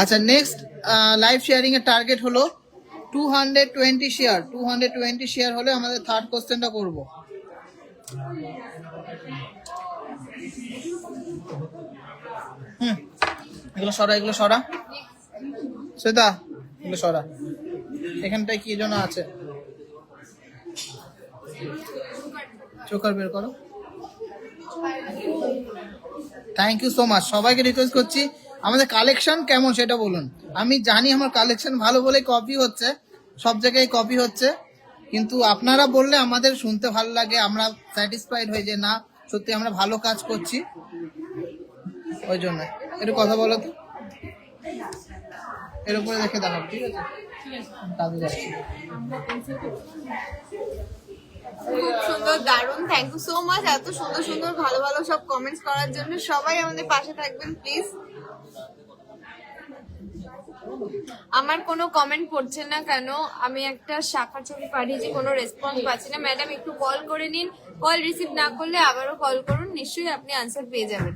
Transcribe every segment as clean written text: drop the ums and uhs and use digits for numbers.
আচ্ছা, next live sharing এর target হলো 220 শেয়ার। 220 শেয়ার হলে আমাদের থার্ড কোশ্চেনটা করব। এগুলো সরা, এগুলো সরা শ্বেতা, এগুলো সরা। এখানটায় কি যেন আছে, চোকার বের করো। Thank you so much. সবাইকে রিকোয়েস্ট করছি আমাদের কালেকশন কেমন সেটা বলুন। আমি জানি আমার কালেকশন ভালো বলে কপি হচ্ছে, সব জায়গায় কপি হচ্ছে, কিন্তু আপনারা বললে আমাদের শুনতে ভালো লাগে, আমরা স্যাটিসফাইড হয়ে যে না সত্যি আমরা ভালো কাজ করছি, ওই জন্য। একটু কথা বলো তো, এর উপরে দেখে দেখাবো, ঠিক আছে? কাজে যাচ্ছি। খুব সুন্দর, দারুণ। থ্যাংক ইউ সো মাচ এত সুন্দর সুন্দর ভালো ভালো সব কমেন্টস করার জন্য। সবাই আমাদের পাশে থাকবেন প্লিজ। আমার কোনো কমেন্ট পড়ছে না কেন? আমি একটা শাখা ছবি পাঠিয়েছি, কোনো রেসপন্স পাচ্ছি না। ম্যাডাম একটু কল করে নিন, কল রিসিভ না করলে আবারও কল করুন, নিশ্চয়ই আপনি আনসার পেয়ে যাবেন।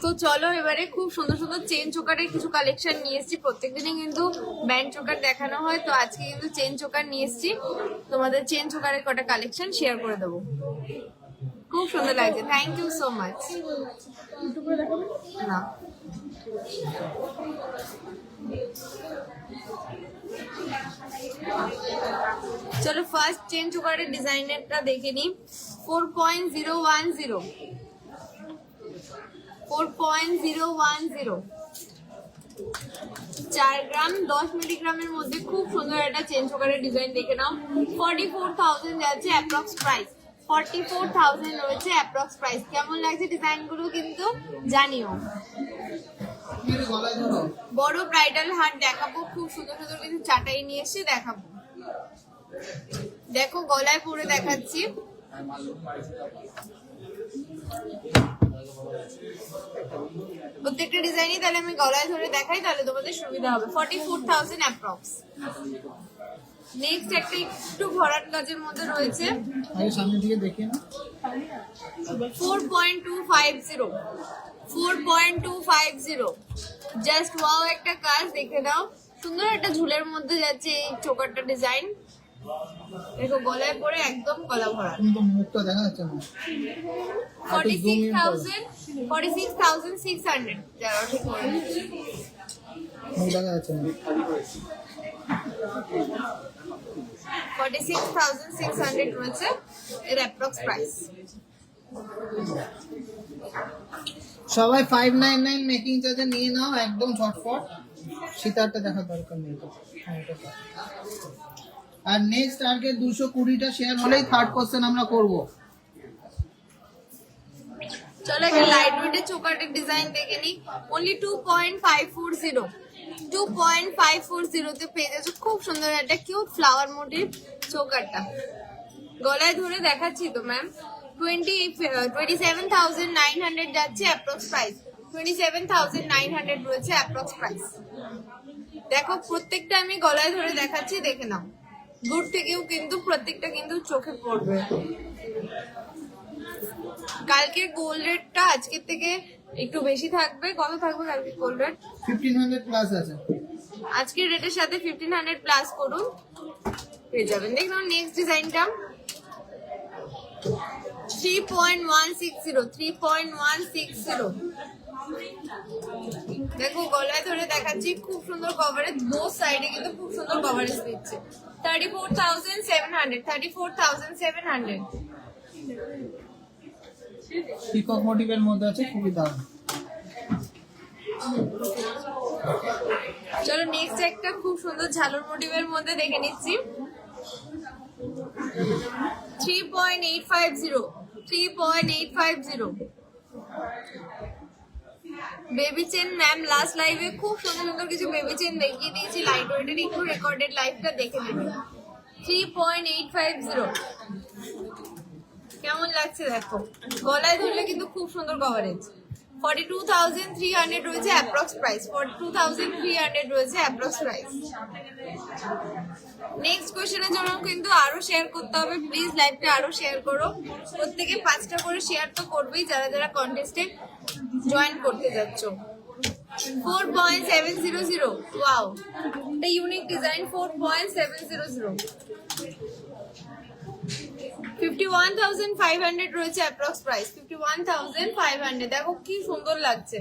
তো চলো এবারে খুব সুন্দর সুন্দর চেন চোকারের কিছু কালেকশন নিয়ে এসেছি। প্রত্যেকদিনই কিন্তু ব্যান্ড চোকার দেখানো হয়, তো আজকে কিন্তু চেন চোকার নিয়ে এসেছি। তোমাদের চেন চোকারের কটা কালেকশন শেয়ার করে দেবো। খুব সুন্দর লাগছে, থ্যাংক ইউ সো মাচ। না চলো ফার্স্ট চেন চোকারের ডিজাইনেরটা দেখে নিই। 4.010 4.010 4 গ্রাম 10 মিলিগ্রামের মধ্যে খুব সুন্দর একটা চেন চোকারের ডিজাইন দেখে নাও। 44,000 যাচ্ছে অ্যাপ্রক্স প্রাইস। 44,000 রয়েছে অ্যাপ্রক্স প্রাইস। কেমন লাগছে ডিজাইন গুলো কিন্তু জানিও। বড় ব্রাইডাল হার দেখাবো, খুব সুন্দর সুন্দর কিছু চাটাই নিয়ে এসে দেখাবো। দেখো গলায় পরে দেখাচ্ছি। প্রত্যেকটা ডিজাইনই তাহলে আমি গলায় ধরে দেখাই, তাহলে তোমাদের সুবিধা হবে। 44,000 অ্যাপ্রক্স। নেক্সট একটা একটু ভরাট কাজের মধ্যে রয়েছে, সামনে দিকে দেখে না। 4.250 4.250 জাস্ট ওয়াও একটা কাজ দেখে দাও। সুন্দর একটা ঝুলের মধ্যে যাচ্ছে এই চোকারটা ডিজাইন। দেখো গলায় পরে একদম গলা ভরা। কিন্তু মুখটা দেখা যাচ্ছে না। 46,600 যারা ঠিক করে মুখ দেখা যাচ্ছে না। 46,600 রয়েছে এর অ্যাপ্রক্স প্রাইস। সবাই 599 মেকিং চার্জে নিয়ে নাও একদম ঝটফট। সীতারটা দেখার দরকার নেই। আর নেক্সট টার্গেট 220টা শেয়ার হলেই থার্ড কোশ্চেন আমরা করব। চলো একটা লাইট ওয়েটের চোকারের ডিজাইন দেখে নি। অনলি 2.540 2.540 তে পেয়ে যাচ্ছ খুব সুন্দর একটা কিউট ফ্লাওয়ার মোটিভ চোকারটা। গলায় ধরে দেখাচ্ছি তো ম্যাম। 27,900 যাচ্ছে অ্যাপ্রক্স প্রাইস। 27,900 রয়েছে অ্যাপ্রক্স প্রাইস। দেখো প্রত্যেকটা আমি গলায় ধরে দেখাচ্ছি, দেখে নাও। দূর থেকেও কিন্তু প্রত্যেকটা কিন্তু চোখে পড়বে। কালকের গোল্ড রেটটা আজকের থেকে একটু বেশি থাকবে। কত থাকবে কালকে গোল্ড রেট? 1500 প্লাস আছে। আজকের রেটের সাথে 1500 প্লাস করুন, পেয়ে যাবেন। দেখুন নেক্সট ডিজাইনটা 3.160 3.160। দেখো গলায় ধরে দেখাচ্ছি, খুব সুন্দর কভারেজ, দো সাইডে কিন্তু খুব সুন্দর কভারেজ দিচ্ছে। 34,700 34,700। পিকক মোটিভের মধ্যে আছে, খুবই দারুণ। চলো নেক্সট একটা খুব সুন্দর ঝালর মোটিভের মধ্যে দেখে নিচ্ছি। 3.850 3.850 বেবি চেন। ম্যাম লাস্ট লাইভে খুব সুন্দর সুন্দর কিছু বেবি চেন দেখিয়ে দিয়েছি। লাইট ওয়েটের একটু রেকর্ডেড লাইভটা দেখে নেবেন। 3.850 কেমন লাগছে দেখো। গলায় ধরলে কিন্তু খুব সুন্দর কভারেজ। 42,300 রয়েছে অ্যাপ্রক্স প্রাইস, 42,300 রয়েছে অ্যাপ্রক্স প্রাইস। নেক্সট কোশ্চেনের জন্য কিন্তু আরো শেয়ার করতে হবে, প্লিজ লাইভটা আরো শেয়ার করো, প্রত্যেকে 5টা করে শেয়ার তো করবেই যারা যারা কন্টেস্টে জয়েন করতে যাচ্ছ। 4.700, ওয়াও, এটা ইউনিক ডিজাইন। 4.700, 51,500 রয়েছে অ্যাপ্রক্স প্রাইস, 51,500। দেখো কি সুন্দর লাগছে।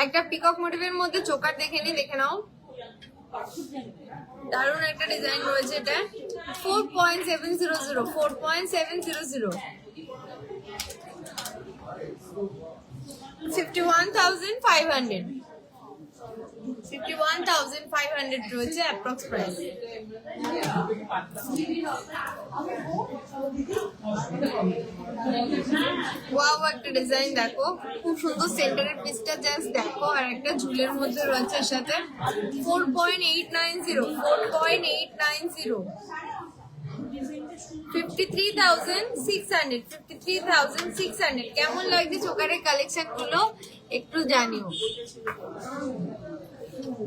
একটা পিকক মোটিভের মধ্যে চোকার দেখে নাও, দারুণ একটা ডিজাইন রয়েছে এটা। 4.700, 4.700, 51,500, 51,500 রয়েছে অ্যাপ্রক্স প্রাইস। ওয়াও, একটা ডিজাইন দেখো, খুব সুন্দর। সেন্টারের পিসটা জাস্ট দেখো, আর একটা ঝুলের মধ্যে রয়েছে এর সাথে। 4.890, 4.890, 53,600, 53,600। কেমন লাগছে চোকারের কালেকশন গুলো একটু জানিও।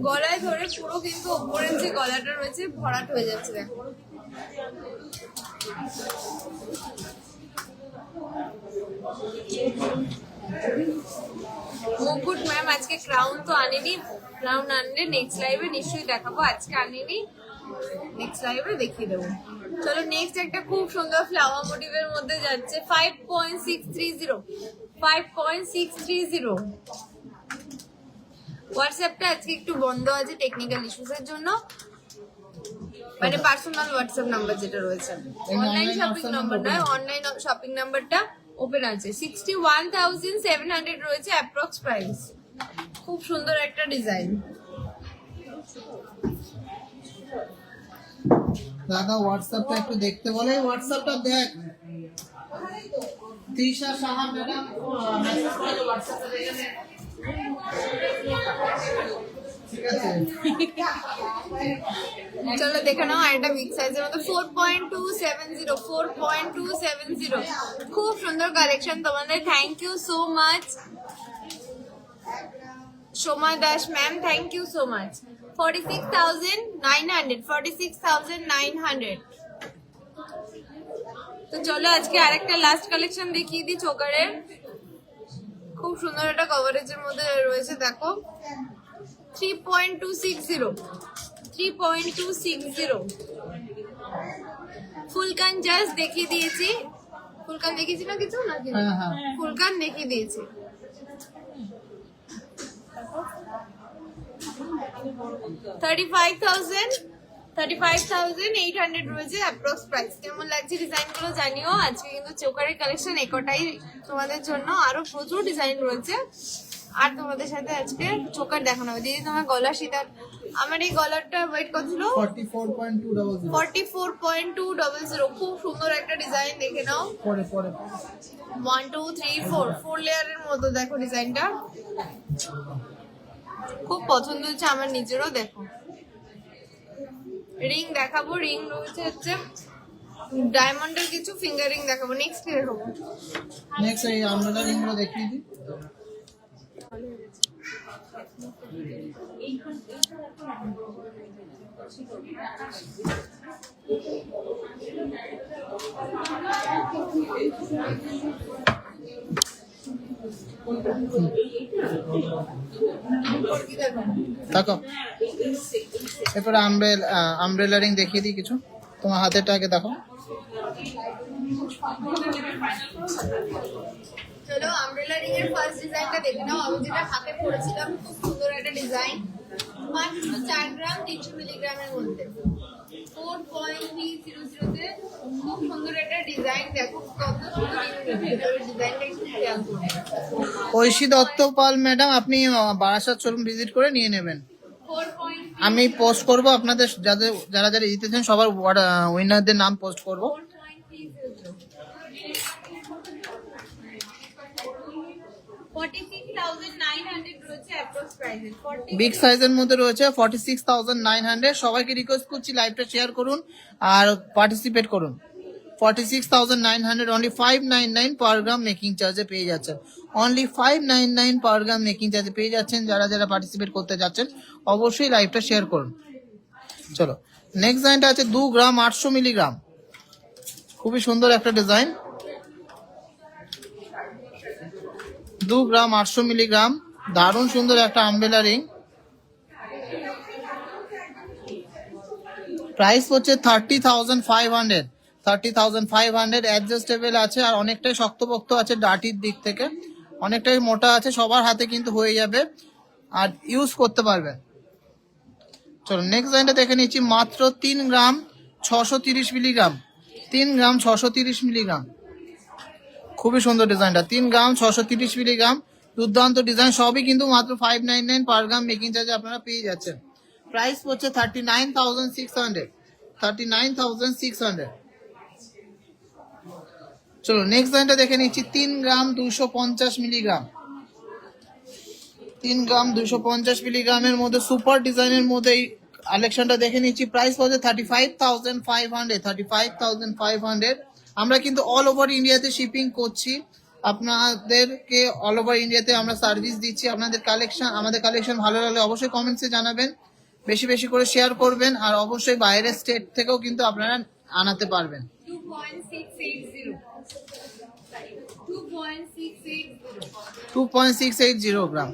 গলায় ধরে পুরো কিন্তু ওপরের যে গলাটা রয়েছে ভরাট হয়ে যাচ্ছে দেখো। মুকুট ম্যাম আজকে ক্রাউন তো আনেনি, ক্রাউন আনলে নেক্সট লাইভে নিশ্চয়ই দেখাবো, আজকে আনেনি, নেক্সট লাইভে দেখিয়ে দেবো। চলো নেক্সট একটা খুব সুন্দর ফ্লাওয়ার মোটিভের মধ্যে যাচ্ছে। 5.630, 5.630। হোয়াটসঅ্যাপটা আজকে একটু বন্ধ আছে টেকনিক্যাল ইস্যুস এর জন্য, মানে পার্সোনাল হোয়াটসঅ্যাপ নাম্বার যেটা রয়েছে, অনলাইন শপিং নাম্বার নয়, অনলাইন শপিং নাম্বারটা ওপেন আছে। 61,700 রয়েছে অ্যাপ্রক্স প্রাইস। খুব সুন্দর একটা ডিজাইন। দাদা হোয়াটসঅ্যাপটা একটু দেখতে বলে, হোয়াটসঅ্যাপটা দেখ। তৃষা সাহা ম্যাডাম মেসেজ করে হোয়াটসঅ্যাপে দেখে নে। ঠিক আছে, চলো দেখে নাও। আর একটা বিগ সাইজের মধ্যে 4.270, 4.270। খুব সুন্দর কালেকশন তোমাদের। Thank you so much Soma Das ma'am, thank you so much. 46,900, 46,900। তো চলো আজকে আরেকটা লাস্ট কালেকশন দেখিয়ে দিই চোকারের। খুব সুন্দর একটা কভারেজের মধ্যে রয়েছে দেখো। 3.260, 3.260। ফুলকান জাস্ট দেখিয়ে দিয়েছি, ফুলকান দেখিয়েছি না কিছু নাকি? হ্যাঁ হ্যাঁ, ফুলকান দেখিয়ে দিয়েছি। 35,800 রয়েছে অ্যাপ্রক্স প্রাইস। কেমন লাগছে ডিজাইন গুলো জানিও। আজকে কিন্তু চোকারের কালেকশন একটাই তোমাদের জন্য, আরো প্রচুর ডিজাইন রয়েছে। আর তোমাদের সাথে আজকে চোকার দেখানো হবে। দিদি তোমার গলা শীতার, আমার এই গলারটা ওয়েট কত ছিল? 44.200, 44.200। খুব সুন্দর একটা ডিজাইন, দেখে নাও। পরে পরে 1 2 3 4 4 লেয়ারের মতো দেখো ডিজাইনটা, খুব পছন্দ হচ্ছে আমার নিজেরও। দেখো রিং দেখাবো, রিং রয়েছে হচ্ছে ডায়মন্ডের কিছু ফিঙ্গার রিং দেখাবো। নেক্সট কি দেখাবো? নেক্সট এই আমরা রিংগুলো দেখিয়ে দিই। দেখো এরপরে আমব্রেলা রিং দেখিয়ে দিই কিছু। তোমার হাতেরটা আগে দেখো। চলো আমব্রেলা রিং এর ফার্স্ট ডিজাইনটা দেখে নাও। আমি যেটা হাতে পরেছিলাম, খুব সুন্দর একটা ডিজাইন। মাত্র 4 গ্রাম 300 মিলিগ্রামের মধ্যে 4.300 তে খুব সুন্দর একটা ডিজাইন। দেখো কত সুন্দর ডিজাইনটা, একটু খেয়াল করো। ঐশী দত্ত পাল ম্যাডাম, আপনি বারাসাত শোরুম ভিজিট করে নিয়ে নেবেন। 4.300, আমি পোস্ট করব আপনাদের যারা যারা জিতেছেন সবার উইনারদের নাম পোস্ট করব। 46,900 46,900 রয়েছে অ্যাপ্রক্স প্রাইসে। বিগ সাইজের মধ্যে রয়েছে 46,900। সবাইকে রিকোয়েস্ট করছি লাইভটা শেয়ার করুন আর পার্টিসিপেট করুন। 46,900 অনলি 599 পার গ্রাম মেকিং চার্জে পেয়ে যাচ্ছেন। অনলি 599 পার গ্রাম মেকিং চার্জে পেয়ে যাচ্ছেন। যারা যারা পার্টিসিপেট করতে যাচ্ছেন অবশ্যই লাইভটা শেয়ার করুন। চলো নেক্সট ডিজাইনটা আছে 2 গ্রাম 800 মিলিগ্রাম। খুবই সুন্দর একটা ডিজাইন। 2 গ্রাম 800 মিলিগ্রাম, দারুণ সুন্দর একটা আমব্রেলা রিং। প্রাইস হচ্ছে 30,500। 30,500 অ্যাডজাস্টেবল আছে আর অনেকটাই শক্তপোক্ত আছে, ডাটির দিক থেকে অনেকটাই মোটা আছে, সবার হাতে কিন্তু হয়ে যাবে আর ইউজ করতে পারবে। চলো নেক্সট লাইনটা দেখে নিচ্ছি, মাত্র 3 গ্রাম 630 মিলিগ্রাম। 3 গ্রাম 630 মিলিগ্রাম, খুবই সুন্দর ডিজাইনটা। 3 গ্রাম 630 মিলিগ্রাম, দুর্দান্ত ডিজাইন। সবই কিন্তু মাত্র 599 পার গ্রাম মেকিং চার্জে আপনারা পেয়ে যাচ্ছেন। প্রাইস হচ্ছে 39,600। 39,600। চলো নেক্সট লাইনটা দেখে নিচ্ছি, 3 গ্রাম 250 মিলিগ্রাম। 3 গ্রাম 250 মিলিগ্রামের মধ্যে সুপার ডিজাইনের মধ্যে এই কালেকশনটা দেখে নিচ্ছি। প্রাইস হচ্ছে 35,500। 35,500। আমরা কিন্তু অল ওভার ইন্ডিয়াতে শিপিং করছি, আপনাদেরকে অল ওভার ইন্ডিয়াতে আমরা সার্ভিস দিচ্ছি। আপনাদের কালেকশন, আমাদের কালেকশন ভালো লাগলে অবশ্যই কমেন্টসে জানাবেন, বেশি বেশি করে শেয়ার করবেন আর অবশ্যই বাইরের স্টেট থেকেও কিন্তু আপনারা আনাতে পারবেন। 2.680 গ্রাম।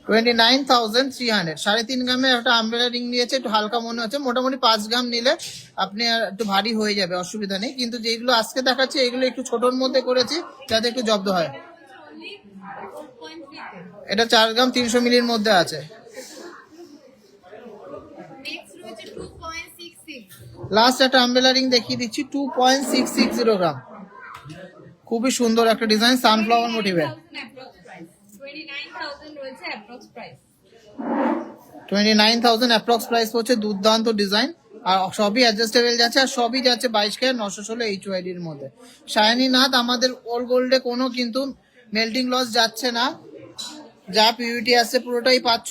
29,300। 3.5 গ্রামের একটা আমব্রেলা রিং নিয়েছে, একটু হালকা মনে হচ্ছে। মোটামুটি 5 গ্রাম নিলে আপনি আর একটু ভারী হয়ে যাবে, অসুবিধা নেই। কিন্তু যেগুলো আজকে দেখাচ্ছে এগুলো একটু ছোটর মধ্যে করেছি যাতে একটু জব্দ হয়। এটা 4 গ্রাম 300 মিলির মধ্যে আছে। লাস্ট একটা আমব্রেলা রিং দেখিয়ে দিচ্ছি, 2.660 গ্রাম। খুবই সুন্দর একটা ডিজাইন, সানফ্লাওয়ার মোটিভের। 29,000 অ্যাপ্রক্স প্রাইস হচ্ছে, দুর্দান্ত ডিজাইন। আর সবই অ্যাডজাস্টেবল যাচ্ছে আর সবই যাচ্ছে 22 ক্যারেট 916 HYD এর মধ্যে। শাইনি নাথ আমাদের ওল গোল্ডে কোনো কিন্তু মেল্টিং লস যাচ্ছে না, যা পিউরিটি আছে পুরোটাই পাচ্ছ।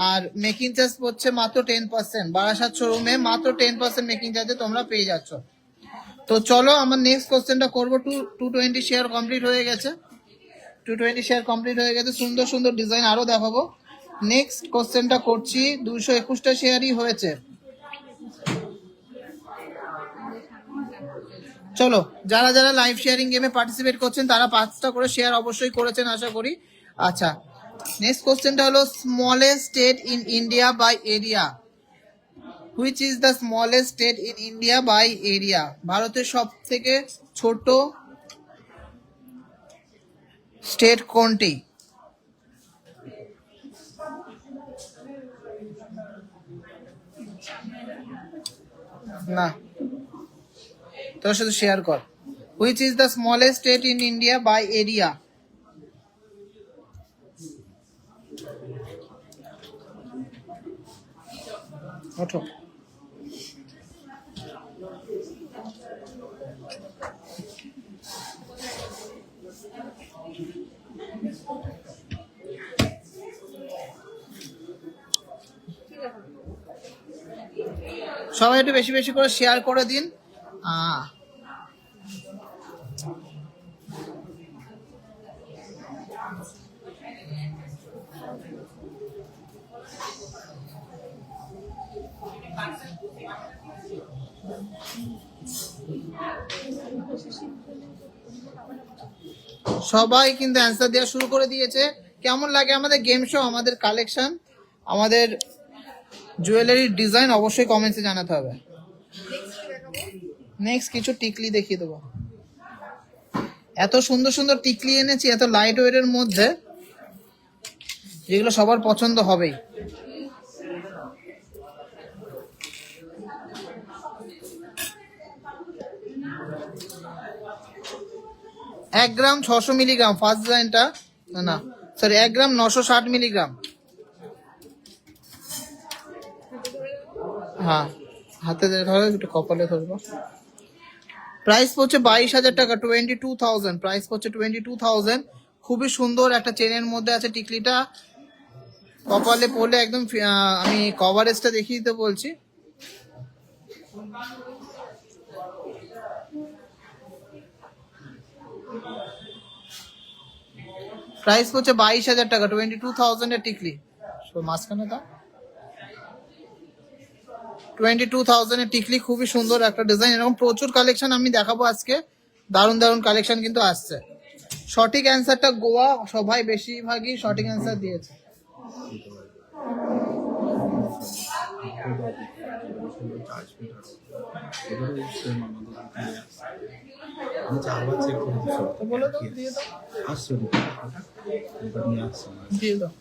আর মেকিং চার্জ হচ্ছে মাত্র 10%। বারাসাত শোরুমে মাত্র 10% মেকিং চার্জে তোমরা পেয়ে যাচ্ছ। তো চলো আমার নেক্সট কোশ্চেনটা করবো। 220 শেয়ার কমপ্লিট হয়ে গেছে। 220 শেয়ার কমপ্লিট হয়ে গেছে। সুন্দর সুন্দর ডিজাইন আরো দেখাবো। নেক্সট কোশ্চেনটা করছি, 221টা শেয়ারই হয়েছে। চলো যারা যারা লাইভ শেয়ারিং গেমে পার্টিসিপেট করছেন তারা 5টা করে শেয়ার অবশ্যই করেছেন আশা করি। আচ্ছা নেক্সট কোশ্চেনটা হলো, smallest state in India by area. Which is the smallest state in India by area? ভারতের সব থেকে ছোট স্টেট কোনটি? না, তোর সাথে শেয়ার কর। Which is the smallest state in India by area? ওঠো। সবাই একটু বেশি বেশি করে শেয়ার করে দিন। সবাই কিন্তু অ্যান্সার দেওয়া শুরু করে দিয়েছে। কেমন লাগে আমাদের গেম শো, আমাদের কালেকশন, আমাদের জুয়েলারির ডিজাইন অবশ্যই কমেন্টসে জানাতে হবে। নেক্সট কিছু টিকলি দেখিয়ে দেবো। এত সুন্দর সুন্দর টিকলি এনেছি এত লাইট ওয়েটের মধ্যে, যেগুলো সবার পছন্দ হবেই। এক গ্রাম 600 মিলিগ্রাম ফার্স্ট ডিজাইনটা, না সরি 1 গ্রাম 960 মিলিগ্রাম। হ্যাঁ হাতে ধরো, একটু কপালে ধরবো। প্রাইস পড়ছে 22,000 টাকা, 22,000 প্রাইস পড়ছে 22,000। খুবই সুন্দর একটা চেনের মধ্যে আছে টিকলিটা, কপালে পড়লে একদম আমি কভারেজটা দেখিয়ে দিতে বলছি। প্রাইস পড়ছে 22,000 টাকা, 22,000 এর টিকলি। মাঝখানে তা 22,000 এর টিকলি, খুবই সুন্দর একটা ডিজাইন। এরকম প্রচুর কালেকশন আমি দেখাবো আজকে, দারুণ দারুণ কালেকশন কিন্তু আসছে। সঠিক অ্যান্সারটা গোয়া, সবাই বেশিরভাগই সঠিক অ্যান্সার দিয়েছে। তো বলো তো, দিয়ে দাও।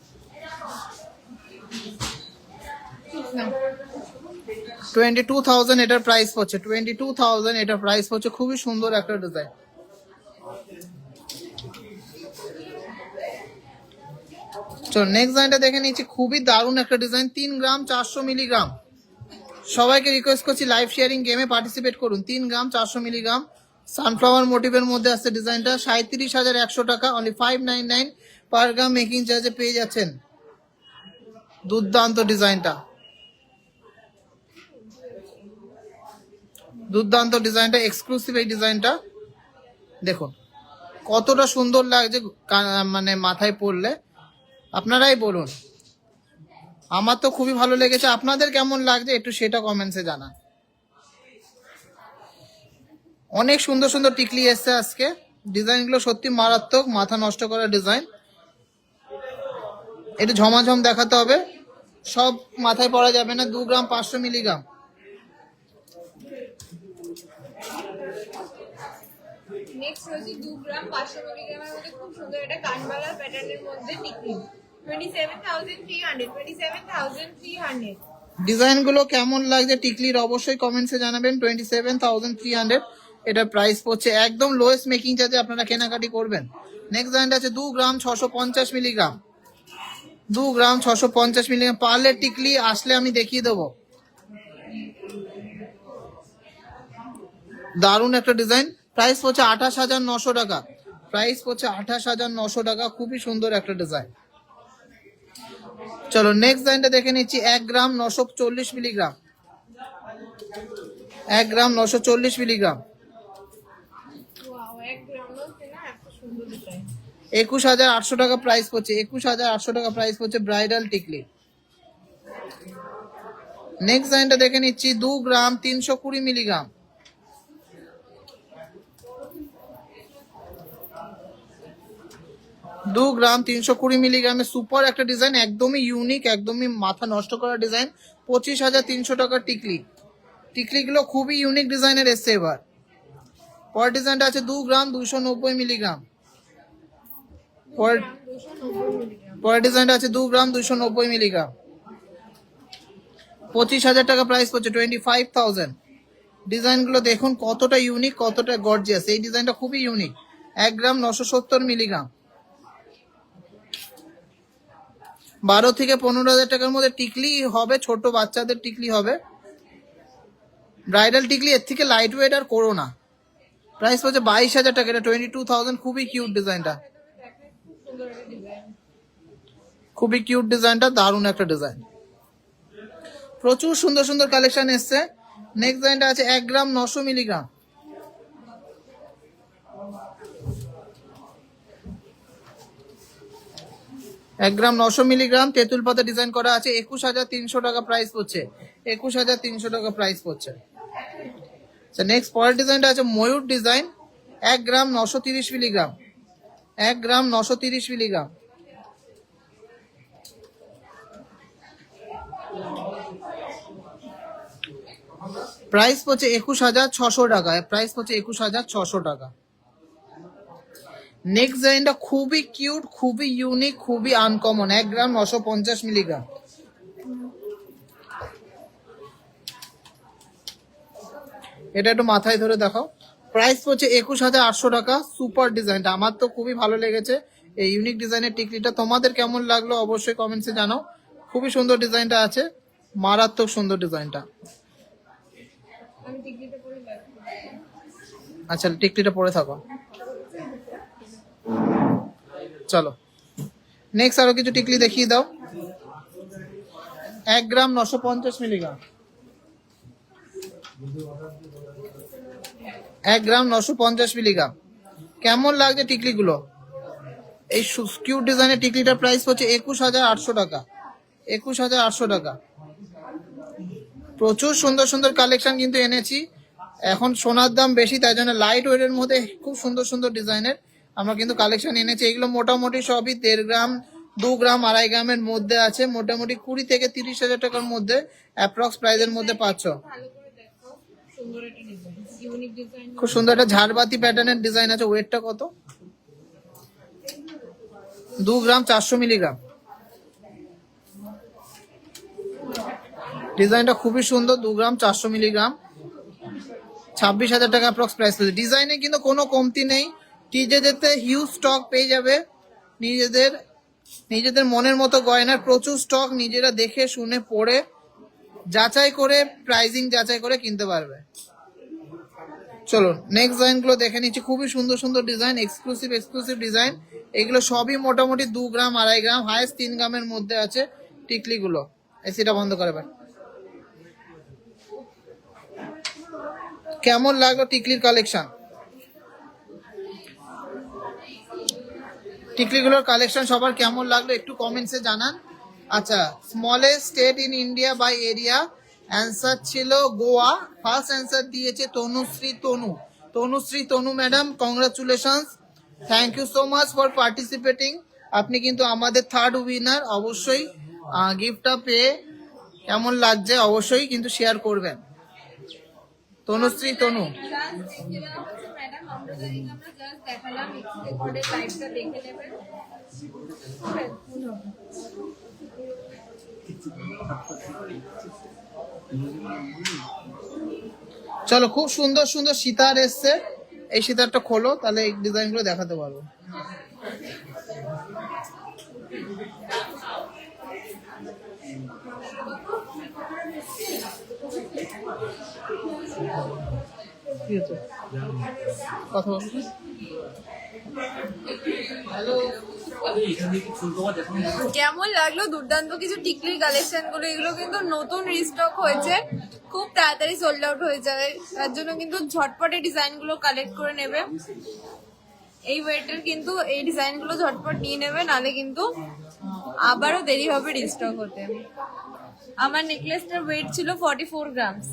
22,000 এটার প্রাইস পড়ছে, 22,000 এটার প্রাইস পড়ছে। খুবই সুন্দর একটা ডিজাইন। চলো নেক্সট ডিজাইনটা দেখে নিচ্ছি, খুবই দারুণ একটা ডিজাইন, 3 গ্রাম 400 মিলিগ্রাম। সবাইকে রিকোয়েস্ট করছি লাইভ শেয়ারিং গেমে পার্টিসিপেট করুন। 3 গ্রাম 400 মিলিগ্রাম সানফ্লাওয়ার মোটিভের মধ্যে আছে ডিজাইনটা। 37,100 টাকা, অনলি 599 পার গ্রাম মেকিং চার্জে পেয়ে যাচ্ছেন। দুর্দান্ত ডিজাইনটা, দুর্দান্ত ডিজাইনটা, এক্সক্লুসিভ এই ডিজাইনটা দেখুন কতটা সুন্দর লাগছে, মানে মাথায় পরলে আপনারাই বলুন। আমার তো খুবই ভালো লেগেছে, আপনাদের কেমন লাগছে একটু সেটা কমেন্টসে জানান। অনেক সুন্দর সুন্দর টিকলি এসছে আজকে, ডিজাইনগুলো সত্যি মারাত্মক, মাথা নষ্ট করা ডিজাইন। একটু ঝমাঝম দেখাতে হবে, সব মাথায় পড়া যাবে না। 2 গ্রাম 500 মিলিগ্রাম। নেক্সট হচ্ছে 2 গ্রাম 500 মিলিগ্রামের মধ্যে খুব সুন্দর একটা কানবালা প্যাটার্নের মধ্যে টিকলি, 27,300, 27,300। ডিজাইনগুলো কেমন লাগছে টিকলির অবশ্যই কমেন্টসে জানাবেন। 27,300 এটা প্রাইস পড়ছে, একদম লোয়েস্ট মেকিং চার্জে আপনারা কেনাকাটি করবেন। নেক্সট ডিজাইনটা আছে 2 গ্রাম 650 মিলিগ্রাম, 2 গ্রাম 650 মিলিগ্রাম পার্লের টিকলি। আসলে আমি দেখিয়ে দেবো, দারুণ একটা ডিজাইন। প্রাইস পড়ছে 28,900 টাকা, প্রাইস পড়ছে 28,900 টাকা। খুবই সুন্দর একটা ডিজাইন। চলো নেক্সট ডিজাইনটা দেখে নিচ্ছি, 1 গ্রাম 940 মিলিগ্রাম, 1 গ্রাম 940 মিলিগ্রাম। ওয়াও, 1 গ্রাম হচ্ছে না, এত সুন্দর ডিজাইন। 21,800 টাকা প্রাইস পড়ছে, 21,800 টাকা প্রাইস পড়ছে ব্রাইডাল টিকলি। নেক্সট ডিজাইনটা দেখে নিচ্ছি, 2 গ্রাম 320 মিলিগ্রাম, 2 গ্রাম 320 মিলিগ্রামের সুপার একটা ডিজাইন, একদমই ইউনিক, একদমই মাথা নষ্ট করা ডিজাইন। 25,300 টাকার টিকলি। টিকলিগুলো খুবই ইউনিক ডিজাইনের এসছে এবার। পরের ডিজাইনটা আছে 2 গ্রাম 290 মিলিগ্রাম। পরের ডিজাইনটা আছে 2 গ্রাম 290 মিলিগ্রাম। 25,000 টাকা প্রাইস পড়ছে, 25,000। ডিজাইনগুলো দেখুন কতটা ইউনিক, কতটা গর্জিয়াস। এই ডিজাইনটা খুবই ইউনিক। 1 গ্রাম 970 মিলিগ্রাম। 12 থেকে 15,000 টাকার মধ্যে টিকলি হবে, ছোট বাচ্চাদের টিকলি হবে। ব্রাইডাল টিকলি এর থেকে লাইট ওয়েট আর করো না। প্রাইস পড়ছে 22,000 টাকা, এটা 22,000। খুবই কিউট ডিজাইনটা, খুবই কিউট ডিজাইনটা, দারুণ একটা ডিজাইন। প্রচুর সুন্দর সুন্দর কালেকশন এসছে। নেক্সট ডিজাইনটা আছে 1 গ্রাম 900 মিলিগ্রাম, 1 গ্রাম 900 মিলিগ্রাম। তেঁতুল পাতা ডিজাইন করা আছে। 21,300 টাকা প্রাইস পড়ছে, 21,300 টাকা প্রাইস পড়ছে। নেক্সট পরের ডিজাইনটা আছে ময়ূর ডিজাইন, 1 গ্রাম 930 মিলিগ্রাম, 1 গ্রাম 930 মিলিগ্রাম। প্রাইস পড়ছে 21,600 টাকা, প্রাইস পড়ছে 21,600 টাকা। নেক্সট ডিজাইনটা খুবই কিউট, খুবই ইউনিক, খুবই আনকমন, 1 গ্রাম 950 মিলিগ্রাম। এটা একটু মাথায় ধরে দেখাও। প্রাইস পড়ছে 21,800 টাকা। সুপার ডিজাইনটা, আমার তো খুবই ভালো লেগেছে এই ইউনিক ডিজাইনের টিকলিটা। তোমাদের কেমন লাগলো অবশ্যই কমেন্টসে জানাও। খুবই সুন্দর ডিজাইনটা আছে, মারাত্মক সুন্দর ডিজাইনটা। আমি টিকলিটা পরে আচ্ছা টিকলিটা পরে থাকো। চলো নেক্সট আরো কিছু টিকলি দেখিয়ে দাও। 1 গ্রাম 950 মিলিগ্রাম, 1 গ্রাম 950 মিলিগ্রাম। কেমন লাগছে টিকলিগুলো? এই কিউট ডিজাইনের টিকলিটার প্রাইস হচ্ছে 21,800 টাকা, 21,800 টাকা। প্রচুর সুন্দর সুন্দর কালেকশন কিন্তু এনেছি। এখন সোনার দাম বেশি, তাই জন্য লাইট ওয়েটের মধ্যে খুব সুন্দর সুন্দর ডিজাইনের আমরা কিন্তু কালেকশন এনেছি। এগুলো মোটামুটি সবই 1.5 গ্রাম, 2 গ্রাম, 2.5 গ্রামের মধ্যে আছে। মোটামুটি 20 থেকে 30,000 টাকার মধ্যে অ্যাপ্রক্স প্রাইসের মধ্যে পাচ্ছ। ভালো করে দেখো, সুন্দর একটা ডিজাইন, ইউনিক ডিজাইন। খুব সুন্দর একটা ঝাড়বাতি প্যাটার্নের ডিজাইন আছে। ওয়েটটা কত? 2 গ্রাম 400 মিলিগ্রাম। ডিজাইনটা খুবই সুন্দর, 2 গ্রাম 400 মিলিগ্রাম, 26,000 টাকা অ্যাপ্রক্স প্রাইস। ডিজাইনে কিন্তু কোনো কমতি নেই। টিজে যেতে হিউজ স্টক পেয়ে যাবে। নিজেদের নিজেদের মনের মতো গয়নার প্রচুর স্টক, নিজেরা দেখে শুনে পড়ে যাচাই করে প্রাইজিং যাচাই করে কিনতে পারবে। চলো নেক্সট ডিজাইনগুলো দেখে নিচ্ছি। খুবই সুন্দর সুন্দর ডিজাইন, এক্সক্লুসিভ ডিজাইন। এগুলো সবই মোটামুটি 2 গ্রাম, 2.5 গ্রাম, হাইস্ট 3 গ্রামের মধ্যে আছে টিকলিগুলো। এসিটা বন্ধ করে ভাই। কেমন লাগলো টিকলির কালেকশন? টিকলিগুলোর কালেকশন সবার কেমন লাগলো একটু কমেন্টসে জানান। আচ্ছা, smallest state in India by area, answer ছিল গোয়া। ফার্স্ট অ্যান্সার দিয়েছে Tanushree Tanu madam, congratulations, thank you so much for participating. আপনি কিন্তু আমাদের থার্ড উইনার। অবশ্যই গিফটটা পেয়ে কেমন লাগছে অবশ্যই কিন্তু শেয়ার করবেন। তনুশ্রী তনু, ম্যাডাম আমরা জাস্ট দেখালাম, একটু করে লাইভটা দেখে নেবেন। চলো খুব সুন্দর সুন্দর সিতার এসছে। এই সিতারটা খোলো, তাহলে এই ডিজাইনগুলো দেখাতে পারবো। কি হচ্ছে? কথা বলো। হ্যালো, কেমন লাগলো? দুর্দান্ত কিছু টিকলির কালেকশন গুলো, এগুলো কিন্তু নতুন রিস্টক হয়েছে, খুব তাড়াতাড়ি সোল্ড আউট হয়ে যাবে। তার জন্য কিন্তু ঝটপটে ডিজাইন গুলো কালেক্ট করে নেবে। এই ওয়েটের কিন্তু এই ডিজাইন গুলো ঝটপট নিয়ে নেবে, নালে কিন্তু আবারও দেরি হবে রিস্টক হতে। আমার নেকলেসটার ওয়েট ছিল 44 গ্রামস।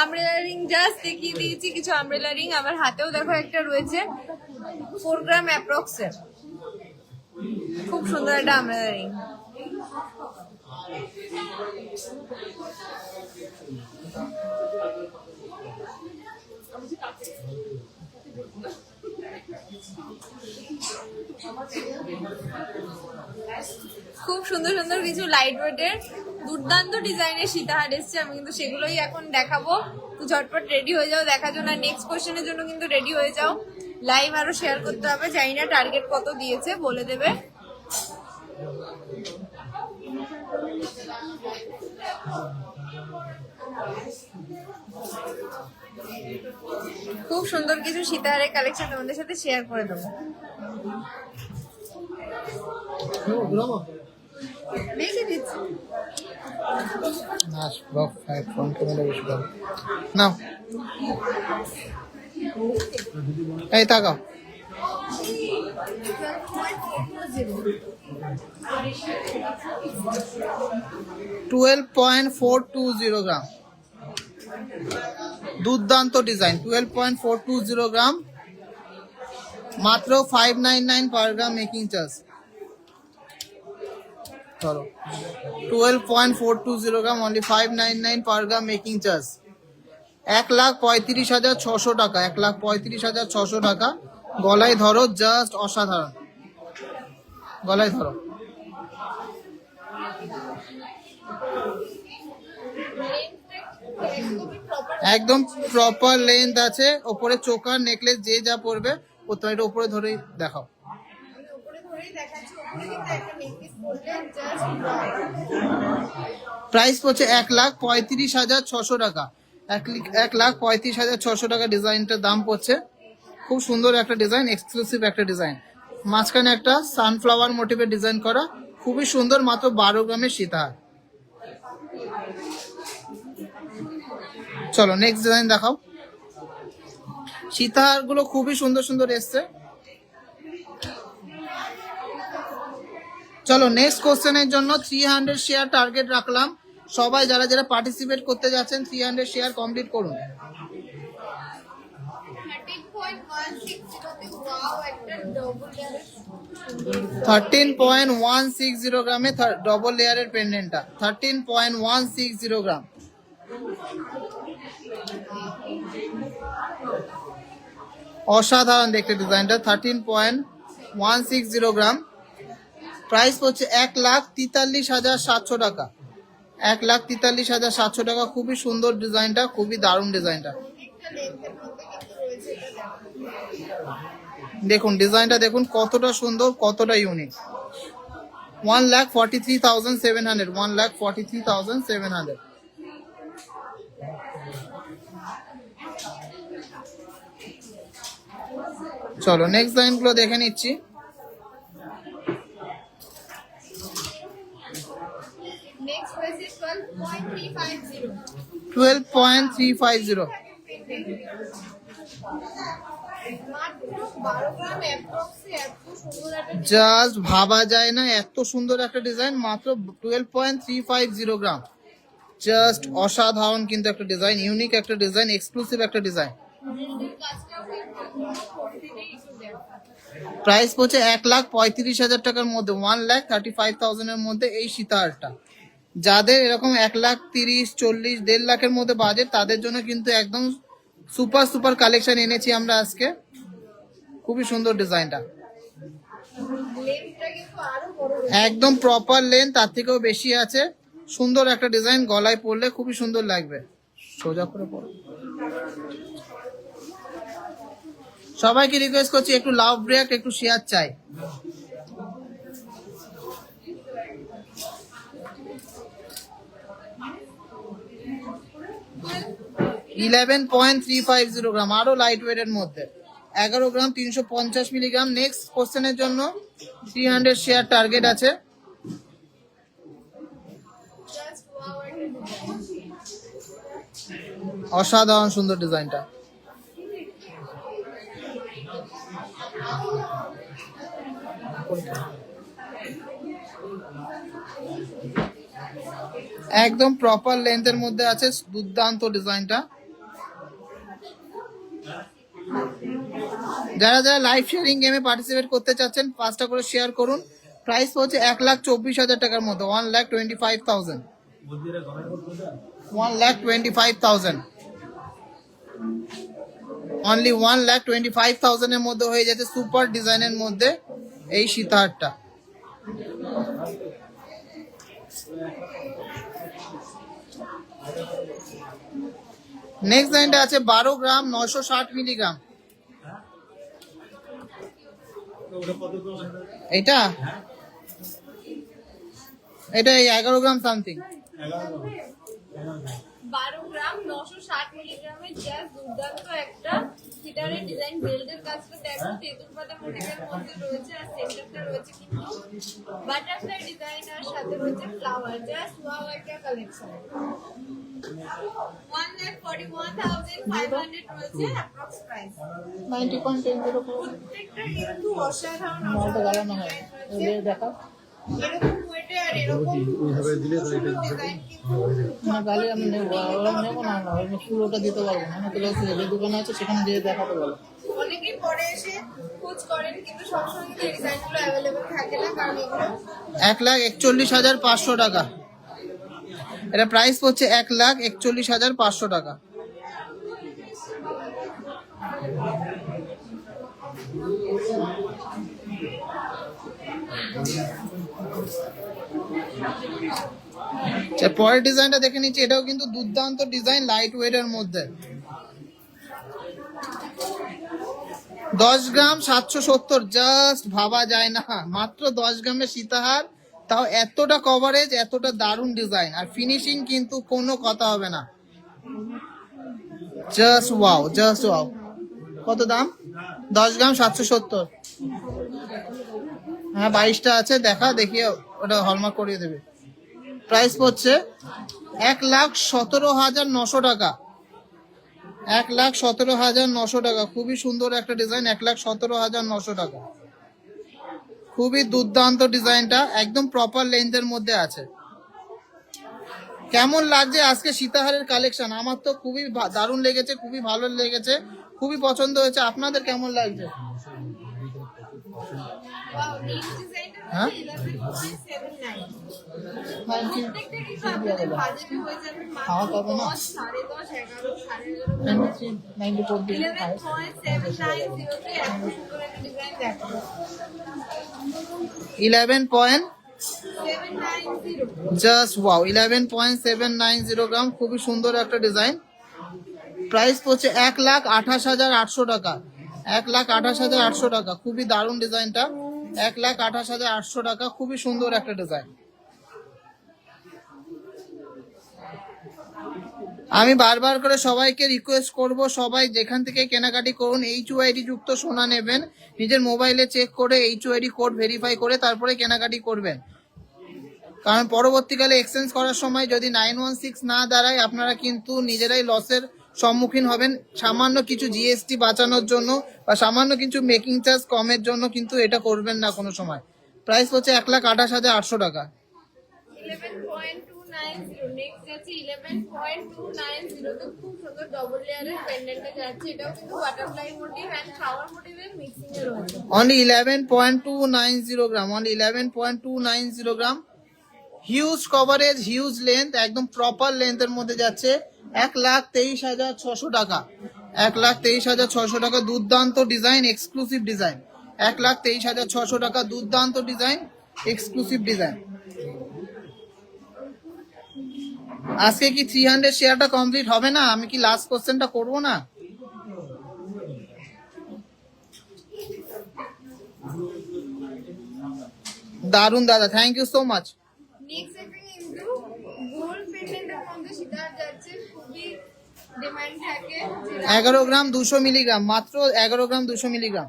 আমব্রেলা রিং জাস্ট দেখিয়ে দিয়েছি, কিছু আমব্রেলা রিং আমার হাতেও দেখো একটা রয়েছে 4 গ্রাম অ্যাপ্রক্সে। খুব সুন্দর একটা আমব্রেলা রিং। খুব সুন্দর সুন্দর কিছু লাইট ওয়েটের দুর্দান্ত ডিজাইনের সীতাহার এসছে, আমি কিন্তু সেগুলোই এখন দেখাবো। তো ঝটপট রেডি হয়ে যাও দেখার জন্য। নেক্সট কোশ্চেনের জন্য কিন্তু রেডি হয়ে যাও, লাইভ আরো শেয়ার করতে হবে। জানি না টার্গেট কত দিয়েছে, বলে দেবে। খুব সুন্দর কিছু সীতাহারের কালেকশন তোমাদের সাথে শেয়ার করে দেবো। দেখে দিচ্ছি না, এই তাকাও। 12.420 গ্রাম, দুর্দান্ত ডিজাইন। 12.420 গ্রাম, মাত্র 599 পার গ্রাম মেকিং চার্জ। চলো 12.420 গ্রাম, only 599 per gram making charge. 1,35,600 টাকা, 1,35,600 টাকা। গলায় ধরো, জাস্ট অসাধারণ। গলায় ধরো, একদম প্রপার লেন্থ আছে। ওপরে চোকার নেকলেস যে যা পরবে, এটা উপরে ধরেই দেখাও। উপরে ধরেই দেখাচ্ছি, উপরে কিন্তু একটা নেকলেস প্রাইস পড়ছে 1,35,600 টাকা। 1,35,600 টাকা ডিজাইনটার দাম পড়ছে। খুব সুন্দর একটা ডিজাইন, এক্সক্লুসিভ একটা ডিজাইন। মাঝখানে একটা সানফ্লাওয়ার মোটিভের ডিজাইন করা, খুবই সুন্দর, মাত্র 12 গ্রামের সীতাহার। চলো নেক্সট ডিজাইন দেখাও। সীতাহার গুলো খুবই সুন্দর সুন্দর এসছে। চলো নেক্সট কোশ্চেনের জন্য 300 শেয়ার টার্গেট রাখলাম। সবাই যারা যারা পার্টিসিপেট করতে যাচ্ছেন 300 শেয়ার কমপ্লিট করুন। 13.160 গ্রামে ডবল লেয়ারের পেন্ডেন্টটা, 13.160 গ্রাম। অসাধারণ দেখতে ডিজাইনটা, 13.160 গ্রাম। প্রাইস হচ্ছে 1,43,700 টাকা। 1,43,700 টাকা। খুবই সুন্দর ডিজাইনটা, খুবই দারুণ ডিজাইনটা। দেখুন ডিজাইনটা দেখুন কতটা সুন্দর, কতটা ইউনিক। 1,43,700, 1,43,700। চলো নেক্সট ডিজাইন গুলো দেখে নিচ্ছি। Next price is 12.350. 12.350। জাস্ট ভাবা যায় না, এত সুন্দর একটা ডিজাইন, মাত্র 12.350 গ্রাম। জাস্ট অসাধারণ কিন্তু একটা ডিজাইন, ইউনিক একটা ডিজাইন, এক্সক্লুসিভ একটা ডিজাইন। প্রাইস পড়ছে 1,35,000 টাকার মধ্যে, 1,35,000 এর মধ্যে এই সীতাহারটা। যাদের এরকম 1,30,000, 40,000, 1.5 লাখের মধ্যে বাজেট, তাদের জন্য কিন্তু একদম সুপার সুপার কালেকশন এনেছি আমরা আজকে। খুবই সুন্দর ডিজাইনটা, একদম প্রপার লেন্থ, তার থেকেও বেশি আছে। সুন্দর একটা ডিজাইন, গলায় পরলে খুবই সুন্দর লাগবে। সোজা করে পরো। সবাইকে রিকোয়েস্ট করছি একটু লাভ রিঅ্যাক্ট, একটু শেয়ার চাই। $11.350 গ্রাম, আরো লাইট ওয়েটের মধ্যে, 11 গ্রাম 350 মিলিগ্রাম। নেক্সট কোশ্চেনের জন্য 300 শেয়ার টার্গেট আছে। অসাধারণ সুন্দর ডিজাইনটা। একদম প্রপার লেন্থের মধ্যে আছে, দুর্দান্ত ডিজাইনটা। যারা যারা লাইভ শেয়ারিং গেমে পার্টিসিপেট করতে চাচ্ছেন 5টা করে শেয়ার করুন। প্রাইস হচ্ছে 1,24,000 টাকার মতো, 1,25,000, 1,25,000। অনলি 1,25,000 এর মধ্যে হয়ে যাচ্ছে সুপার ডিজাইনের মধ্যে এই সীতাহারটা। নেক্সট ডিজাইনটা আছে 12 গ্রাম 960 মিলিগ্রাম। এটা এটা 11 গ্রাম সামথিং। 12 গ্রাম 960 মিলিগ্রামের জাস্ট দুর্দান্ত একটা গিটারের ডিজাইন। বেল্টের কাজটা দেখো, তেতুল পাতা মোটিভের মধ্যে রয়েছে, আর সেন্টারটা রয়েছে কিন্তু বাটারফ্লাই ডিজাইন, আর সাথে রয়েছে ফ্লাওয়ার। জাস্ট ওয়াও একটা কালেকশন। 1,41,500 রয়েছে অ্যাপ্রক্স প্রাইস। 90.10 প্রত্যেকটা কিন্তু অসাধারণ মালটা গালানো হয়। এই দেখা এরকম ওয়েটে আর এরকম ডিজাইন কিন্তু না, গালি আমি নেবো না, আমি পুরোটা দিতে পারবো না। আমাকে যে দোকানে আছে সেখানে দিয়ে দেখাতে বলো। অনেকেই পরে এসে খোঁজ করেন, কিন্তু সবসময় কিন্তু এই ডিজাইনগুলো অ্যাভেলেবল থাকে না, কারণ এগুলো 1,41,500 টাকা। এটা প্রাইস হচ্ছে 1,41,500 টাকা। পরের ডিজাইনটা দেখে নিচ্ছি। এটাও কিন্তু দুর্দান্ত ডিজাইন, লাইট ওয়েট এর মধ্যে। 10 গ্রাম 770, জাস্ট ভাবা যায় না, মাত্র 10 গ্রামের সীতাহার, তাও এতটা কভারেজ, এতটা দারুণ ডিজাইন, আর ফিনিশিং কিন্তু কোনো কথা হবে না। Just wow, just wow. কত দাম? 10 গ্রাম 770। হ্যাঁ 22টা আছে, দেখা দেখিয়ে ওটা হলমার্ক করিয়ে দেবে। প্রাইস পড়ছে 1,17,900 টাকা। 1,17,900 টাকা। খুবই সুন্দর একটা ডিজাইন, 1,17,900 টাকা। খুবই দুর্দান্ত ডিজাইনটা, একদম প্রপার লেন্থের মধ্যে আছে। কেমন লাগছে আজকে সীতাহারের কালেকশন? আমার তো খুবই দারুণ লেগেছে, খুবই ভালো লেগেছে, খুবই পছন্দ হয়েছে। আপনাদের কেমন লাগছে? হ্যাঁ থ্যাংক ইউ। খাওয়া পাবো না? 11 জাস্ট ওয়াও, 11.790 গ্রাম। খুবই সুন্দর একটা ডিজাইন। প্রাইস পড়ছে 1,28,800 টাকা। 1,28,800 টাকা। খুবই দারুণ ডিজাইনটা, 1,28,800 টাকা। খুবই সুন্দর একটা ডিজাইন। আমি বারবার করে সবাইকে রিকোয়েস্ট করব, সবাই যেখান থেকে কেনাকাটি করুন HUID যুক্ত সোনা নেবেন। নিজের মোবাইলে চেক করে HUID কোড ভেরিফাই করে তারপরে কেনাকাটি করবেন, কারণ পরবর্তীকালে এক্সচেঞ্জ করার সময় যদি 916 না দাঁড়ায় আপনারা কিন্তু নিজেরাই লসের সম্মুখীন হবেন। সামান্য কিছু GST বাঁচানোর জন্য বা সামান্য কিছু মেকিং চার্জ কমের জন্য কিন্তু এটা করবেন না কোনো সময়। প্রাইস হচ্ছে 1,28,800 টাকা। 11.290 নেক্সট যাচ্ছে 11.290 তো খুব সুন্দর ডবল লেয়ারের পেন্ডেন্টে যাচ্ছে। এটাও কিন্তু বাটারফ্লাই মোটিভ এন্ড ফ্লাওয়ার মোটিভের মিক্সিং এ রয়েছে। Only 11.290 gram, only 11.290 gram. Huge coverage, huge length, একদম প্রপার লেন্থের মধ্যে যাচ্ছে। 1,23,600 টাকা। 1,23,600 টাকা। দুর্দান্ত ডিজাইন, এক্সক্লুসিভ ডিজাইন। 1,23,600 টাকা। দুর্দান্ত ডিজাইন, এক্সক্লুসিভ ডিজাইন। আজকে কি 300 শেয়ারটা কমপ্লিট হবে না? আমি কি লাস্ট কোশ্চেনটা করবো না? দারুন দাদা, thank you so much. Next একটা কিন্তু গোল্ড পেন্ডেন্টের মধ্যে সিতার যাচ্ছে, খুবই ডিমান্ড থাকে। 11 গ্রাম 200 মিলিগ্রাম, মাত্র 11 গ্রাম 200 মিলিগ্রাম।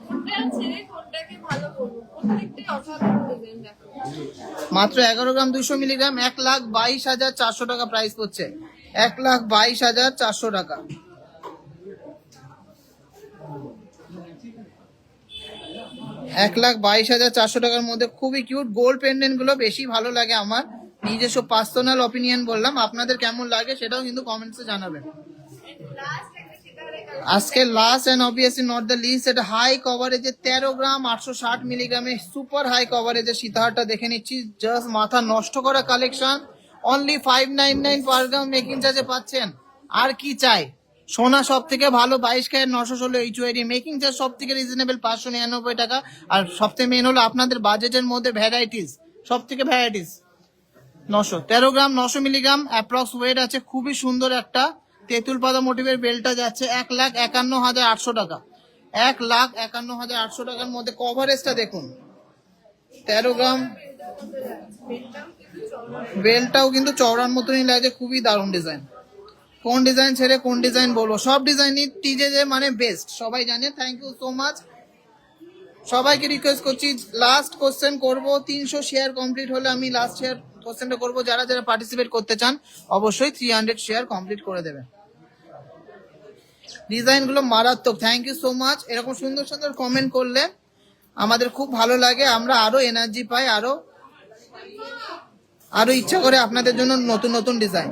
কোনটা ছেড়ে কোনটাকে ভালো বলবো, প্রত্যেকটাই অসাধারণ ডিজাইন দেখো। মাত্র 11 গ্রাম 200 মিলিগ্রাম, 1,22,400 টাকা প্রাইস পড়ছে। 1,22,400 টাকা। 1,22,400 টাকার মধ্যে খুবই কিউট গোল্ড পেন্ডেন্ট গুলো বেশি ভালো লাগে আমার। নিজস্ব পার্সোনাল অপিনিয়ন বললাম, আপনাদের কেমন লাগে সেটাও কিন্তু কমেন্টসে জানাবেন। আজকে last and obviously not the least, এটা হাই কভারেজে 13 গ্রাম 860 মিলিগ্রামে সুপার হাই কভারেজে সীতাহারটা দেখে নিচ্ছি। জাস্ট মাথা নষ্ট করা collection. Only 599 per gram making চার্জে পাচ্ছেন। আর কি চাই? সোনা সব থেকে ভালো 22 ক্যারেট 916 HUID, মেকিং চার্জ সব থেকে রিজনেবল 599 টাকা। আর সবথেকে মেন হলো আপনাদের বাজেটের মধ্যে ভ্যারাইটিস, সব থেকে ভ্যারাইটিস। 13 গ্রাম 900 মিলিগ্রাম অ্যাপ্রক্স ওয়েট আছে। খুবই সুন্দর একটা তেঁতুল পাতা মোটিভের বেলটা যাচ্ছে 1,51,800 টাকা। 1,51,800 টাকার মধ্যে কভারেজটা দেখুন। 13 গ্রাম বেলটাও কিন্তু চওড়ার মতনই লাগে, খুবই দারুণ ডিজাইন। কোন ডিজাইন ছেড়ে কোন ডিজাইন বলবো, সব ডিজাইনই টিজে যে মানে বেস্ট সবাই জানে। Thank you so much. সবাইকে রিকোয়েস্ট করছি লাস্ট কোশ্চেন করব, 300 শেয়ার কমপ্লিট হলে আমি লাস্ট শেয়ার কোশ্চেনটা করব। যারা যারা পার্টিসিপেট করতে চান অবশ্যই 300 শেয়ার কমপ্লিট করে দেবেন। ডিজাইনগুলো মারাত্মক। Thank you so much. এরকম সুন্দর সুন্দর কমেন্ট করলে আমাদের খুব ভালো লাগে, আমরা আরো এনার্জি পাই, আরো ইচ্ছা করে আপনাদের জন্য নতুন নতুন ডিজাইন।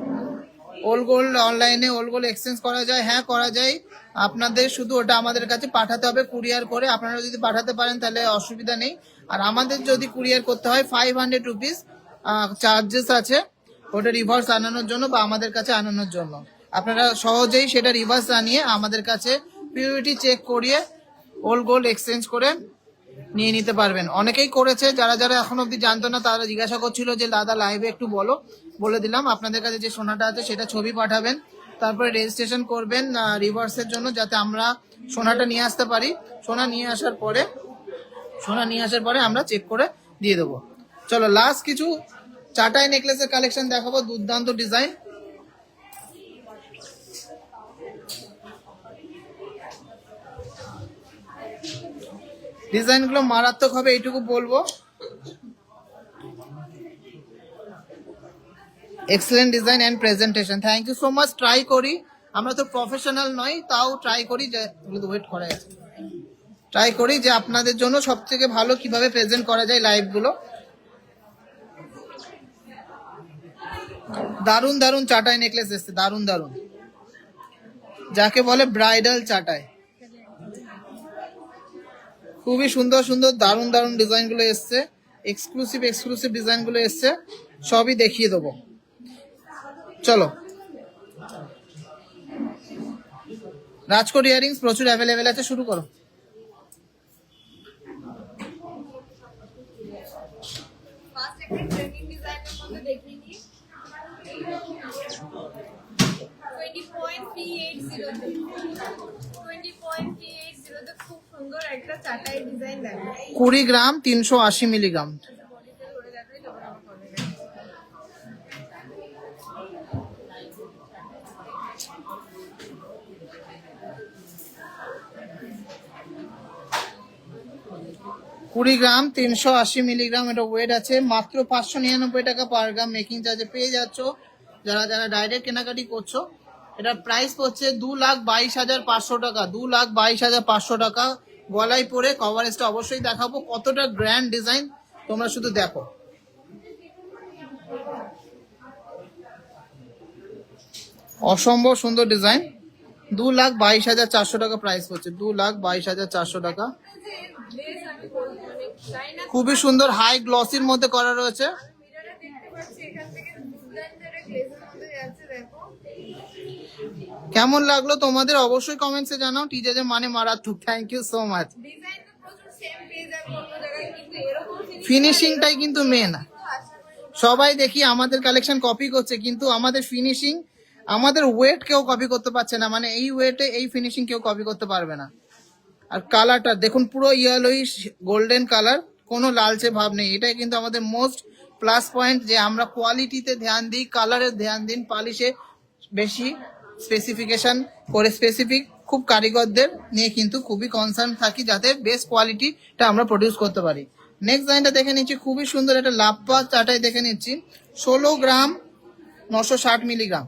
ওল্ড গোল্ড অনলাইনে ওল্ড গোল্ড এক্সচেঞ্জ করা যায়? হ্যাঁ করা যায়। আপনাদের শুধু ওটা আমাদের কাছে পাঠাতে হবে কুরিয়ার করে। আপনারা যদি পাঠাতে পারেন তাহলে অসুবিধা নেই। আর আমাদের যদি কুরিয়ার করতে হয় 500 রুপিস চার্জেস আছে, ওটা রিভার্স আনানোর জন্য বা আমাদের কাছে আনানোর জন্য। আপনারা সহজেই সেটা রিভার্স আনিয়ে আমাদের কাছে পিউরিটি চেক করিয়ে ওল্ড গোল্ড এক্সচেঞ্জ করে নিয়ে নিতে পারবেন। অনেকেই করেছে, যারা যারা এখন অব্দি জানতো না তারা জিজ্ঞাসা করছিল যে দাদা লাইভে একটু বলে দিলাম। আপনাদের কাছে যে সোনাটা আছে সেটা ছবি পাঠাবেন, তো তারপরে রেজিস্ট্রেশন করবেন রিভার্সের জন্য, যাতে আমরা সোনাটা নিয়ে আসতে পারি। সোনা নিয়ে আসার পরে আমরা চেক করে দিয়ে দেবো। চলো লাস্ট কিছু চাটাই নেকলেসের কালেকশন দেখাবো, দুর্দান্ত ডিজাইন। ডিজাইনগুলো মারাত্মক হবে এইটুকু বলবো। Excellent design and presentation, thank you so much. Try করি, আমরা তো প্রফেশনাল নই, তাও ট্রাই করি যে ওয়েট করা আছে, ট্রাই করি যে আপনাদের জন্য সব থেকে ভালো কিভাবে প্রেজেন্ট করা যায় লাইভ গুলো। দারুন দারুন চাটাই নেকলেস এসছে, দারুন দারুন, যাকে বলে ব্রাইডাল চাটাই। খুবই সুন্দর সুন্দর দারুন দারুন ডিজাইন গুলো এসছে, এক্সক্লুসিভ ডিজাইন গুলো এসছে, সবই দেখিয়ে দেবো। চলো, রাজকোট ইয়ারিংস প্রচুর অ্যাভেলেবেল আছে, শুরু করো। ফার্স্ট একটা ট্রেন্ডিং ডিজাইনের মধ্যে দেখিয়ে নিই। 20.380 তে খুব সুন্দর একটা চাটাই ডিজাইন দেখো। 20 গ্রাম 380 মিলিগ্রাম। বডিতে ধরে দেখাই তখন আমার কবে। 20 গ্রাম 380 মিলিগ্রাম এটা ওয়েট আছে, মাত্র 599 টাকা পার গ্রাম মেকিং চার্জে পেয়ে যাচ্ছ। যারা যারা ডাইরেক্ট কেনাকাটি করছো, এটার প্রাইস পড়ছে 2,22,500 টাকা, 2,22,500 টাকা। গলায় পরে কভারেজটা অবশ্যই দেখাবো, কতটা গ্র্যান্ড ডিজাইন তোমরা শুধু দেখো। অসম্ভব সুন্দর ডিজাইন, 2,22,400 টাকা প্রাইস পড়ছে, 2,22,400 টাকা। খুবই সুন্দর হাই গ্লসির মধ্যে করা রয়েছে। কেমন লাগলো তোমাদের অবশ্যই কমেন্টসে জানাও। টিজে মানে মারাত্মক, থ্যাংক ইউ সো মাচ। ফিনিশিংটাই কিন্তু মেন। সবাই দেখি আমাদের কালেকশন কপি করছে, কিন্তু আমাদের ফিনিশিং, আমাদের ওয়েট কেউ কপি করতে পারছে না, মানে এই ওয়েটে এই ফিনিশিং কেউ কপি করতে পারবে না। আর কালারটা দেখুন, পুরো ইয়েলোইশ গোল্ডেন কালার, কোনো লালচে ভাব নেই। এটাই কিন্তু আমাদের মোস্ট প্লাস পয়েন্ট, যে আমরা কোয়ালিটিতে ধ্যান দিই, কালারে ধ্যান দিন, পালিশে বেশি স্পেসিফিকেশন করে, স্পেসিফিক খুব কারিগরদের নিয়ে কিন্তু খুবই কনসার্ন থাকি, যাতে বেস্ট কোয়ালিটিটা আমরা প্রডিউস করতে পারি। নেক্সট লাইনটা দেখে নিচ্ছি, খুবই সুন্দর একটা লাপ্পা চাটাই দেখে নিচ্ছি, 16 গ্রাম 960 মিলিগ্রাম।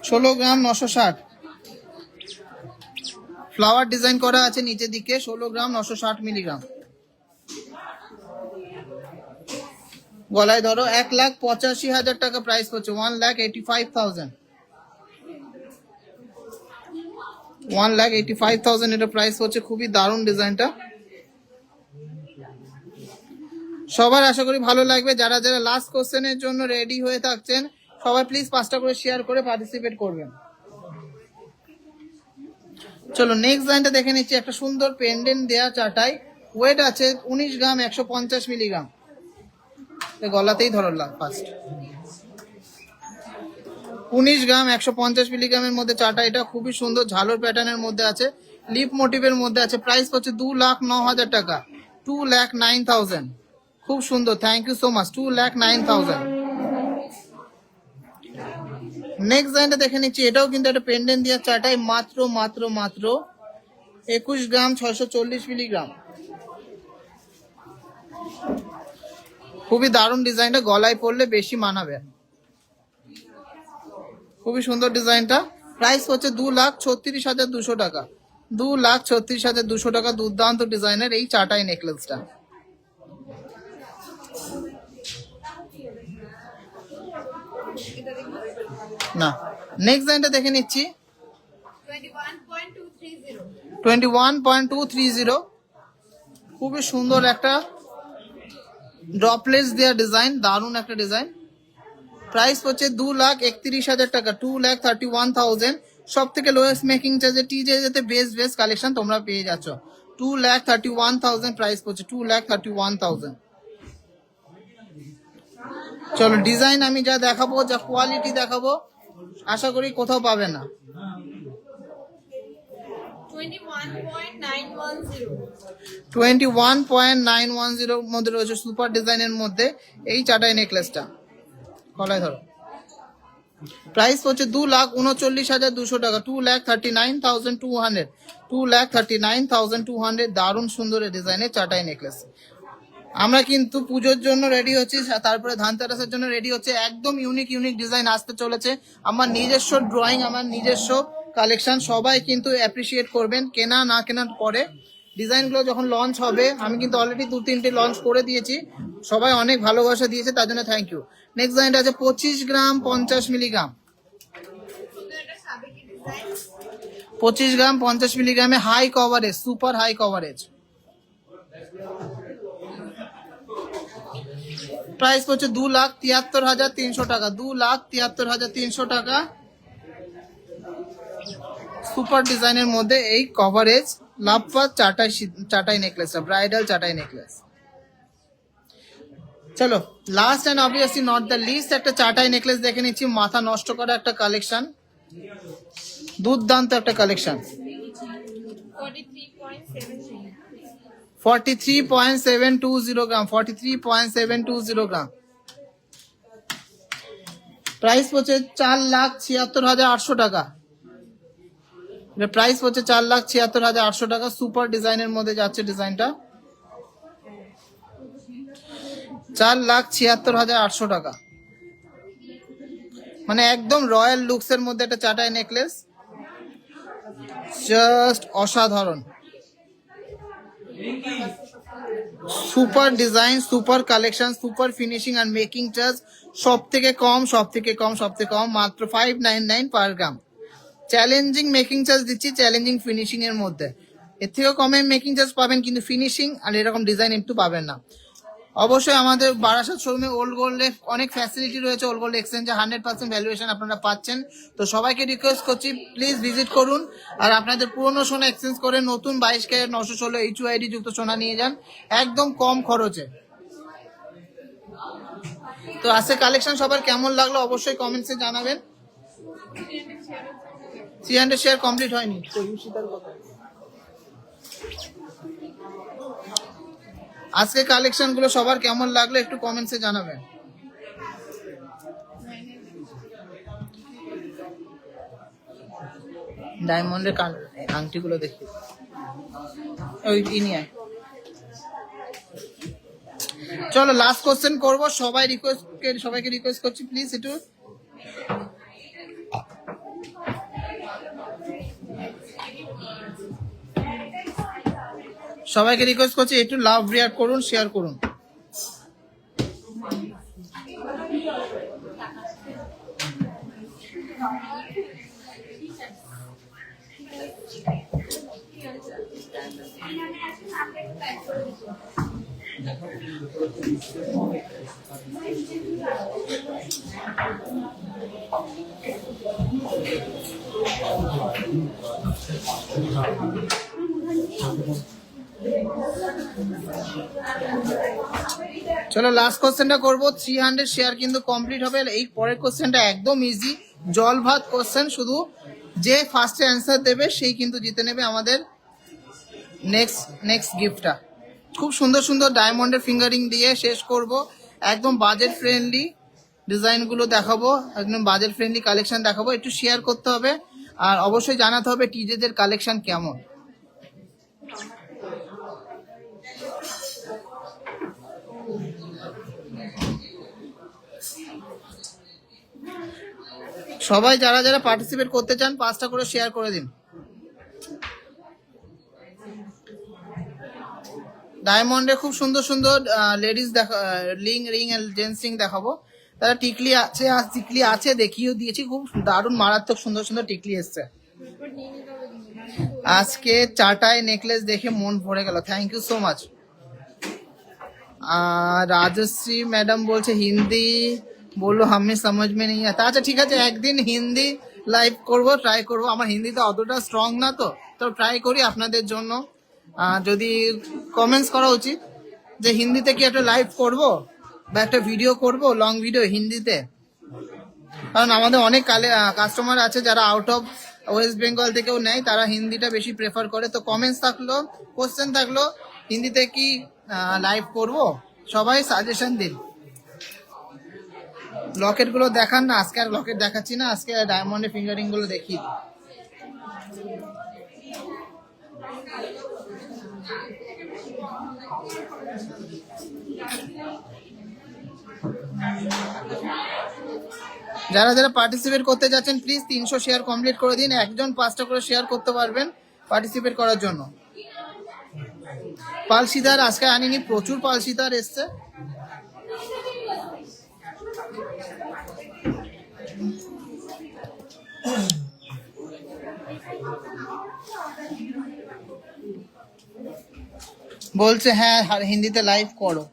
ষোলো গ্রাম 960, ফ্লাওয়ার ডিজাইন করা আছে নিচের দিকে, 16 গ্রাম 960 মিলিগ্রাম। গলায় ধরো 1,85,000 টাকা প্রাইস পড়ছে, 1,85,000, 1,85,000 এটা প্রাইস পড়ছে। খুবই দারুণ ডিজাইনটা, সবার আশা করি ভালো লাগবে। যারা যারা লাস্ট কোশ্চেনের জন্য রেডি হয়ে থাকছেন, সবাই প্লিজ 5টা করে শেয়ার করে পার্টিসিপেট করবেন। চলো নেক্সট লাইনটা দেখে নিচ্ছি, একটা সুন্দর পেন্ডেন্ট দেয়া চাটাই, ওয়েট আছে 19 গ্রাম 150 মিলিগ্রাম। গলাতেই ধরলাম ফার্স্ট, 19 গ্রাম 150 মিলিগ্রামের মধ্যে চাটা। এটা খুবই সুন্দর ঝালর প্যাটার্নের মধ্যে আছে, লিপ মোটিভের মধ্যে আছে। প্রাইস পড়ছে 2,09,000 টাকা, 2,09,000। খুব সুন্দর, thank you so much, 2,09,000। Next লাইনটা দেখে নিচ্ছি, এটাও কিন্তু একটা পেন্ডেন্ট দিয়ে চাটাই, মাত্র 21 গ্রাম 640 মিলিগ্রাম। খুবই দারুণ ডিজাইনটা, গলায় পরলে বেশি মানাবে। খুবই সুন্দর ডিজাইনটা, প্রাইস হচ্ছে 2,36,200 টাকা, 2,36,200 টাকা। দুর্দান্ত ডিজাইনের এই চাটাই নেকলেসটা। না, নেক্সট লাইনটা দেখে নিচ্ছি, 21.230, খুবই সুন্দর একটা ড্রপলেস দেওয়া ডিজাইন, দারুণ একটা ডিজাইন। প্রাইস হচ্ছে 2,31,000 টাকা, 2,31,000। সব থেকে লোয়েস্ট মেকিং চার্জে টিজে যেতে বেস্ট কালেকশন তোমরা পেয়ে যাচ্ছ। 2,31,000 প্রাইস পড়ছে, 2,31,000। চলো ডিজাইন আমি যা দেখাবো, যা কোয়ালিটি দেখাবো, আশা করি কোথাও পাবে না। 21.910 মধ্যে রয়েছে সুপার ডিজাইনের মধ্যে এই চাটাই নেকলেসটা। গলায় ধরো। প্রাইস হচ্ছে 2,39,200 টাকা, 2,39,200, 2,39,200। দারুণ সুন্দর ডিজাইনের চাটাই নেকলেস। আমরা কিন্তু পুজোর জন্য রেডি হচ্ছি, তারপরে ধানতেরাসের জন্য রেডি হচ্ছে। একদম ইউনিক ডিজাইন আসতে চলেছে। আমার নিজস্ব ড্রয়িং, আমার নিজস্ব কালেকশন, সবাই কিন্তু অ্যাপ্রিসিয়েট করবেন। কেনা না কেনার পরে ডিজাইনগুলো যখন লঞ্চ হবে, আমি কিন্তু অলরেডি 2-3টে লঞ্চ করে দিয়েছি, সবাই অনেক ভালোবাসা দিয়েছে, তার জন্য থ্যাংক ইউ। নেক্সট ডিজাইনটা আছে 25 গ্রাম 50 মিলিগ্রাম, 25 গ্রাম 50 মিলিগ্রামে high coverage, super high coverage. Price হচ্ছে 2,73,300 টাকা, 2,73,300 টাকা। সুপার ডিজাইনের মধ্যে এই কভারেজ লাভপা চাটাই নেকলেস, ব্রাইডাল চাটাই নেকলেস। চলো last and obviously not the least একটা চাটাই নেকলেস দেখে নিচ্ছি। মাথা নষ্ট করা একটা কালেকশন, দুর্দান্ত একটা কালেকশন। 43.720 গ্রাম, 43.720 গ্রাম। প্রাইস হচ্ছে 4,76,800 টাকা। প্রাইস হচ্ছে 4,76,800 টাকা। সুপার ডিজাইনের মধ্যে যাচ্ছে ডিজাইনটা, 4,76,800 টাকা। মানে একদম রয়্যাল লুকস এর মধ্যে একটা চাটাই নেকলেস, জাস্ট অসাধারণ। Super design, super collection, super finishing are making charge সব থেকে কম মাত্র 599 পার গ্রাম। চ্যালেঞ্জিং মেকিং চার্জ দিচ্ছি, চ্যালেঞ্জিং ফিনিশিং এর মধ্যে। এর থেকেও কমে মেকিং চার্জ পাবেন, কিন্তু ফিনিশিং আর এরকম ডিজাইন একটু পাবেন না। অবশ্যই আমাদের বারাসাত শোরুমে ওল্ড গোল্ডে অনেক ফ্যাসিলিটি রয়েছে। ওল্ড গোল্ড এক্সচেঞ্জে 100% ভ্যালুয়েশন আপনারা পাচ্ছেন। তো সবাইকে রিকোয়েস্ট করছি প্লিজ ভিজিট করুন, আর আপনাদের পুরনো সোনা এক্সচেঞ্জ করে নতুন 22 ক্যারেট 916 HUID যুক্ত সোনা নিয়ে যান একদম কম খরচে। তো আজকে কালেকশন সবার কেমন লাগলো অবশ্যই কমেন্টসে জানাবেন। 300 শেয়ার কমপ্লিট হয়নি তো ইউশিতার কথা। আজকে কালেকশন গুলো সবার কেমন লাগলো একটু কমেন্টসে জানাবেন। ডায়মন্ডের আংটি গুলো দেখি, ওই নিয়ে আয়। চলো লাস্ট কোশ্চেন করবো। সবাইকে রিকোয়েস্ট করছি প্লিজ একটু একটু লাভ রিয়াক্ট করুন, শেয়ার করুন। চলো লাস্ট কোশ্চেনটা করবো। 300 শেয়ার কিন্তু কমপ্লিট হবে। এই পরের কোশ্চেনটা একদম ইজি, জল ভাত কোশ্চেন। শুধু যে ফার্স্টে অ্যান্সার দেবে সেই কিন্তু জিতে নেবে আমাদের নেক্সট গিফটটা। খুব সুন্দর ডায়মন্ডের ফিঙ্গারিং দিয়ে শেষ করব। একদম বাজেট ফ্রেন্ডলি ডিজাইনগুলো দেখাবো, একদম বাজেট ফ্রেন্ডলি কালেকশন দেখাবো। একটু শেয়ার করতে হবে আর অবশ্যই জানাতে হবে টিজেদের কালেকশন কেমন। সবাই যারা পার্টিসিপেট করতে চান 5টা করে শেয়ার করে দিন। ডায়মন্ডে খুব সুন্দর ladies ring and gents ring দেখাবো। তারা টিকলি আছে দেখিয়েও দিয়েছি। খুব দারুণ মারাত্মক সুন্দর টিকলি এসছে। আজকে চাটাই নেকলেস দেখে মন ভরে গেল। Thank you so much. Rajashree madam বলছে হিন্দি বললো হামে সমঝ মে নেই আতা। আচ্ছা ঠিক আছে, একদিন হিন্দি লাইভ করব, ট্রাই করব। আমার হিন্দিটা অতটা স্ট্রং না, তো ট্রাই করি আপনাদের জন্য। যদি কমেন্টস করা উচিত যে হিন্দিতে কি একটা লাইভ করব, বা একটা ভিডিও করব লং ভিডিও হিন্দিতে, কারণ আমাদের অনেক কাস্টমার আছে যারা আউট অফ ওয়েস্ট বেঙ্গল থেকেও নেয়, তারা হিন্দিটা বেশি প্রেফার করে। তো কমেন্টস থাকলো, কোশ্চেন থাকলো, হিন্দিতে কি লাইভ করব, সবাই সাজেশন দিন। লকেট গুলো দেখান না, আজকে আর লকেট দেখাচ্ছি না, আজকে ডায়মন্ডের ফিঙ্গারিং গুলো দেখি। যারা যারা পার্টিসিপেট করতে যাচ্ছেন প্লিজ 300 শেয়ার কমপ্লিট করে দিন, একজন 5টা করে শেয়ার করতে পারবেন পার্টিসিপেট করার জন্য। পালসিদার আজকে আনিনি, প্রচুর পালসিদার এসছে। বলছে হ্যাঁ হিন্দিতে লাইভ করো।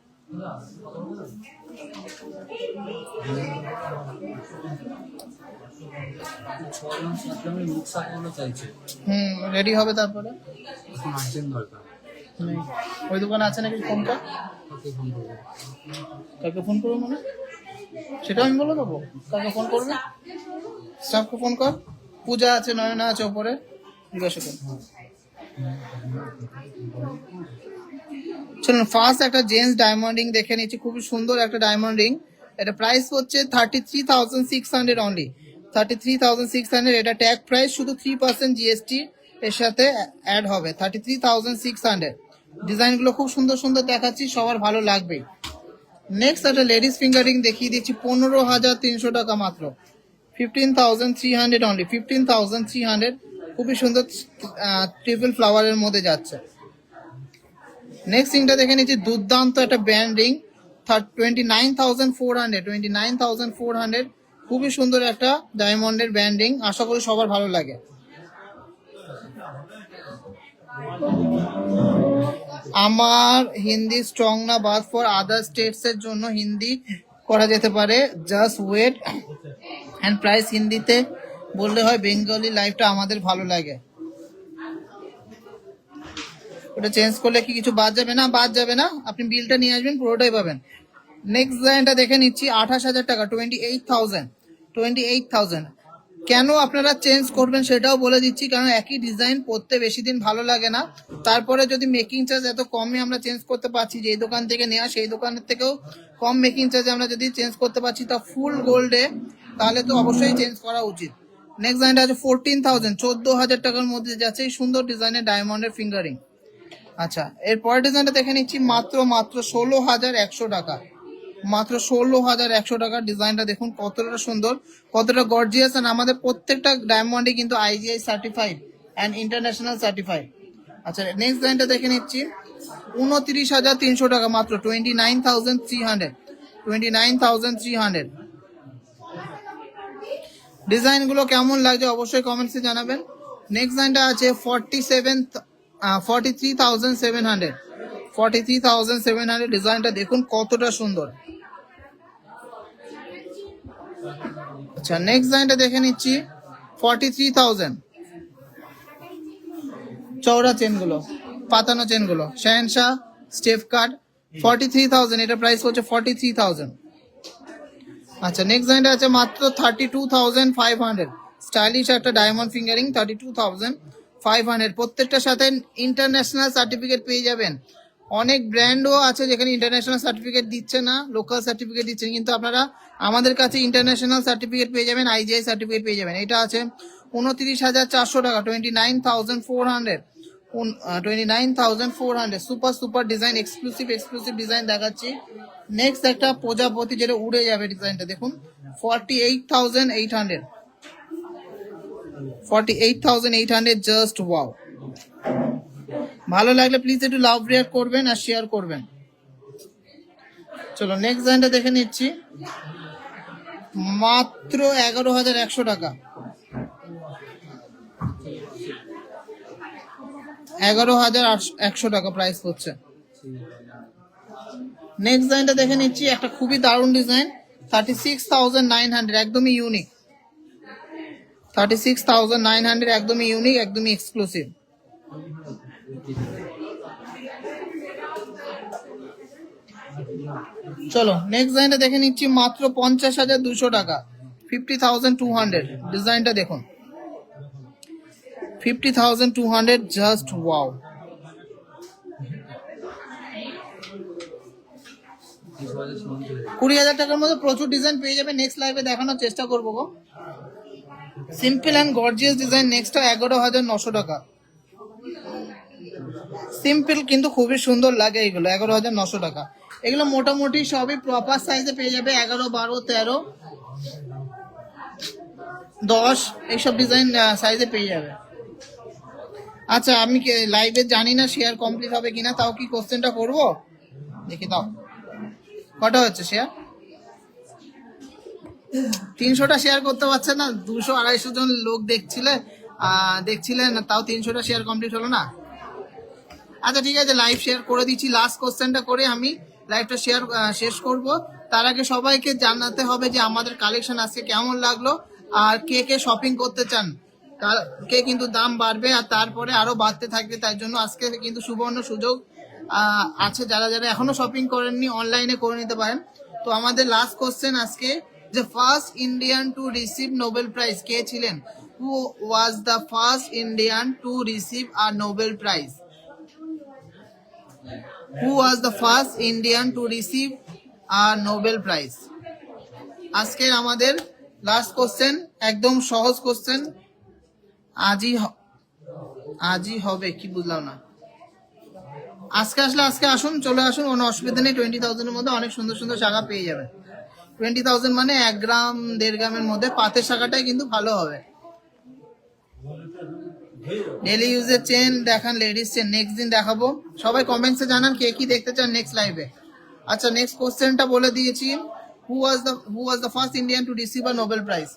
রেডি হবে তারপরে। ওই দোকানে আছে নাকি? ফোন কর, কাকে ফোন করবো মানে সেটা আমি বলে দেবো। কাকে ফোন করবে? স্টাফকে ফোন কর। পূজা আছে, নয়না আছে ওপরে, জিজ্ঞাসা কর। চলুন ফার্স্ট একটা জেন্টস ডায়মন্ড রিং দেখে নিচ্ছি, খুবই সুন্দর একটা ডায়মন্ড রিং। এটা প্রাইস হচ্ছে 33,600 অনলি, 33,600। এটা ট্যাগ প্রাইস, শুধু 3% জিএসটি এর সাথে অ্যাড হবে, 33,600। ডিজাইন গুলো খুব সুন্দর সুন্দর দেখাচ্ছি, সবার ভালো লাগবে। নেক্সট একটা লেডিস ফিঙ্গার রিং দেখিয়ে দিচ্ছি, 15,300 টাকা মাত্র, 15,300 অনলি, 15,300। খুবই সুন্দর ট্রিপল ফ্লাওয়ারের মধ্যে যাচ্ছে। নেক্সট রিংটা দেখে নিচ্ছি, দুর্দান্ত একটা ব্যান্ড রিং, 29,400, 29,400। খুবই সুন্দর একটা ডায়মন্ডের ব্যান্ড রিং, আশা করি সবার ভালো লাগে। আমার হিন্দি স্ট্রং না, বাট ফর আদার স্টেটস এর জন্য হিন্দি করা যেতে পারে, জাস্ট ওয়েট অ্যান্ড প্রাইস হিন্দিতে বললে হয়, বেঙ্গলি লাইফটা আমাদের ভালো লাগে। ওটা চেঞ্জ করলে কি কিছু বাদ যাবে না? বাদ যাবে না, আপনি বিলটা নিয়ে আসবেন, পুরোটাই পাবেন। নেক্সট ডিজাইনটা দেখে নিচ্ছি, 28,000 টাকা, 28,000, 28,000। কেন আপনারা চেঞ্জ করবেন সেটাও বলে দিচ্ছি, কারণ একই ডিজাইন পরতে বেশি দিন ভালো লাগে না। তারপরে যদি মেকিং চার্জ এত কমে আমরা চেঞ্জ করতে পারছি, যে দোকান থেকে নেওয়া সেই দোকানের থেকেও কম মেকিং চার্জে আমরা যদি চেঞ্জ করতে পারছি, তা ফুল গোল্ডে, তাহলে তো অবশ্যই চেঞ্জ করা উচিত। নেক্সট ডিজাইনটা আছে 14,000, 14,000 টাকার মধ্যে যাচ্ছে এই সুন্দর ডিজাইনের ডায়মন্ডের ফিঙ্গারিং। আচ্ছা, এর পরের ডিজাইনটা দেখে নিচ্ছি, মাত্র 16,100 টাকা, মাত্র 16,100 টাকার ডিজাইনটা দেখুন কতটা সুন্দর, কতটা গর্জিয়াস। আর আমাদের প্রত্যেকটা ডায়মন্ডে কিন্তু IGI certified and international certified. আচ্ছা, নেক্সট ডিজাইনটা দেখে নিচ্ছি, 29,300 টাকা মাত্র, 29,300, 29,300। ডিজাইনগুলো কেমন লাগছে অবশ্যই কমেন্টসে জানাবেন। নেক্সট ডিজাইনটা আছে 43,700, 43,700। ডিজাইনটা দেখুন কতটা সুন্দর। আচ্ছা, নেক্সট ডিজাইনটা দেখে নিচ্ছি, 43,000। চওড়া চেনগুলো, পাতানো চেনগুলো, শাহেনশাহ স্টেপ কাট, 43,000। এটা প্রাইস হচ্ছে 43,000। আচ্ছা, নেক্সট ডিজাইনটা আছে মাত্র 32,500, স্টাইলিশ একটা ডায়মন্ড ফিঙ্গারিং, 32,500। প্রত্যেকটার সাথে ইন্টারন্যাশনাল সার্টিফিকেট পেয়ে যাবেন। অনেক ব্র্যান্ডও আছে যেখানে ইন্টারন্যাশনাল সার্টিফিকেট দিচ্ছে না, লোকাল সার্টিফিকেট দিচ্ছে, কিন্তু আপনারা আমাদের কাছে ইন্টারন্যাশনাল সার্টিফিকেট পেয়ে যাবেন, আইজিআই সার্টিফিকেট পেয়ে যাবেন। এটা আছে 29,400 টাকা, 29,400, 29,400। Super super design, exclusive design দেখাচ্ছি। নেক্সট একটা প্রজাপতি, যেটা উড়ে যাবে ডিজাইনটা দেখুন, 48,800, 48,800, জাস্ট ওয়াও। ভালো লাগলে প্লিজ একটু লাভ রিয়াক্ট করবেন আর শেয়ার করবেন। চলো নেক্সট ডিজাইনটা দেখে নিচ্ছি, মাত্র 11,100 টাকা, 11,100 টাকা প্রাইস হচ্ছে। নেক্সট ডিজাইনটা দেখে নিচ্ছি, একটা খুবই দারুণ ডিজাইন, 36,900, একদমই ইউনিক, 36,900, একদমই ইউনিক, একদমই এক্সক্লুসিভ। চলো নেক্সট ডিজাইনটা দেখে নিচ্ছি, মাত্র 50,200 টাকা, 50,200। ডিজাইনটা দেখুন, 50,200, জাস্ট ওয়াও। 20,000 টাকার মধ্যে প্রচুর ডিজাইন পেয়ে যাবে, নেক্সট লাইভে দেখানোর চেষ্টা করবো গো। সিম্পল অ্যান্ড গর্জিয়াস ডিজাইন নেক্সটটা 11,900 টাকা। সিম্পল কিন্তু খুবই সুন্দর লাগে এগুলো, 11,900 টাকা। এগুলো মোটামুটি সবই প্রপার সাইজে পেয়ে যাবে, 11, 12, 13, 10 এইসব ডিজাইন সাইজে পেয়ে যাবে। আচ্ছা আমি লাইভে জানি না শেয়ার কমপ্লিট হবে কিনা, তাও কি কোশ্চেনটা করবো, দেখি দাও কটা হচ্ছে শেয়ার। 300টা শেয়ার করতে পারছে না, 200-250 জন লোক দেখছিলেন, তাও 300টা শেয়ার কমপ্লিট হলো না। আচ্ছা ঠিক আছে, লাইভ শেয়ার করে দিচ্ছি, লাস্ট কোশ্চেনটা করে আমি লাইভটা শেষ করব। তার আগে সবাইকে জানাতে হবে যে আমাদের কালেকশন আজকে কেমন লাগলো, আর কে কে শপিং করতে চান, কে কিন্তু দাম বাড়বে আর তারপরে আরো বাড়তে থাকবে, তাই জন্য আজকে কিন্তু সুবর্ণ সুযোগ আছে, যারা যারা এখনো শপিং করেননি অনলাইনে করে নিতে পারেন। তো আমাদের লাস্ট কোশ্চেন আজকে, যে first Indian to receive Nobel prize কে ছিলেন? Who was the first Indian to receive a Nobel prize? Who was the first Indian to receive a Nobel Prize? আজকের আমাদের লাস্ট কোশ্চেন, একদম সহজ কোশ্চেন, আজই হবে, কি বুঝলাম না। আজকে আসলে আজকে আসুন, চলে আসুন, কোনো অসুবিধা নেই। 20,000 এর মধ্যে অনেক সুন্দর সুন্দর শাখা পেয়ে যাবেন। 20,000 মানে 1 গ্রাম 1.5 গ্রামের মধ্যে পাতের শাখাটাই কিন্তু ভালো হবে। ডেলি ইউজের চেন দেখান, লেডিস চেন নেক্সট দিন দেখাবো। সবাই কমেন্টসে জানান কে কি দেখতে চান নেক্সট লাইভে। আচ্ছা নেক্সট কোশ্চেনটা বলে দিয়েছি, who was the first Indian to receive a Nobel prize?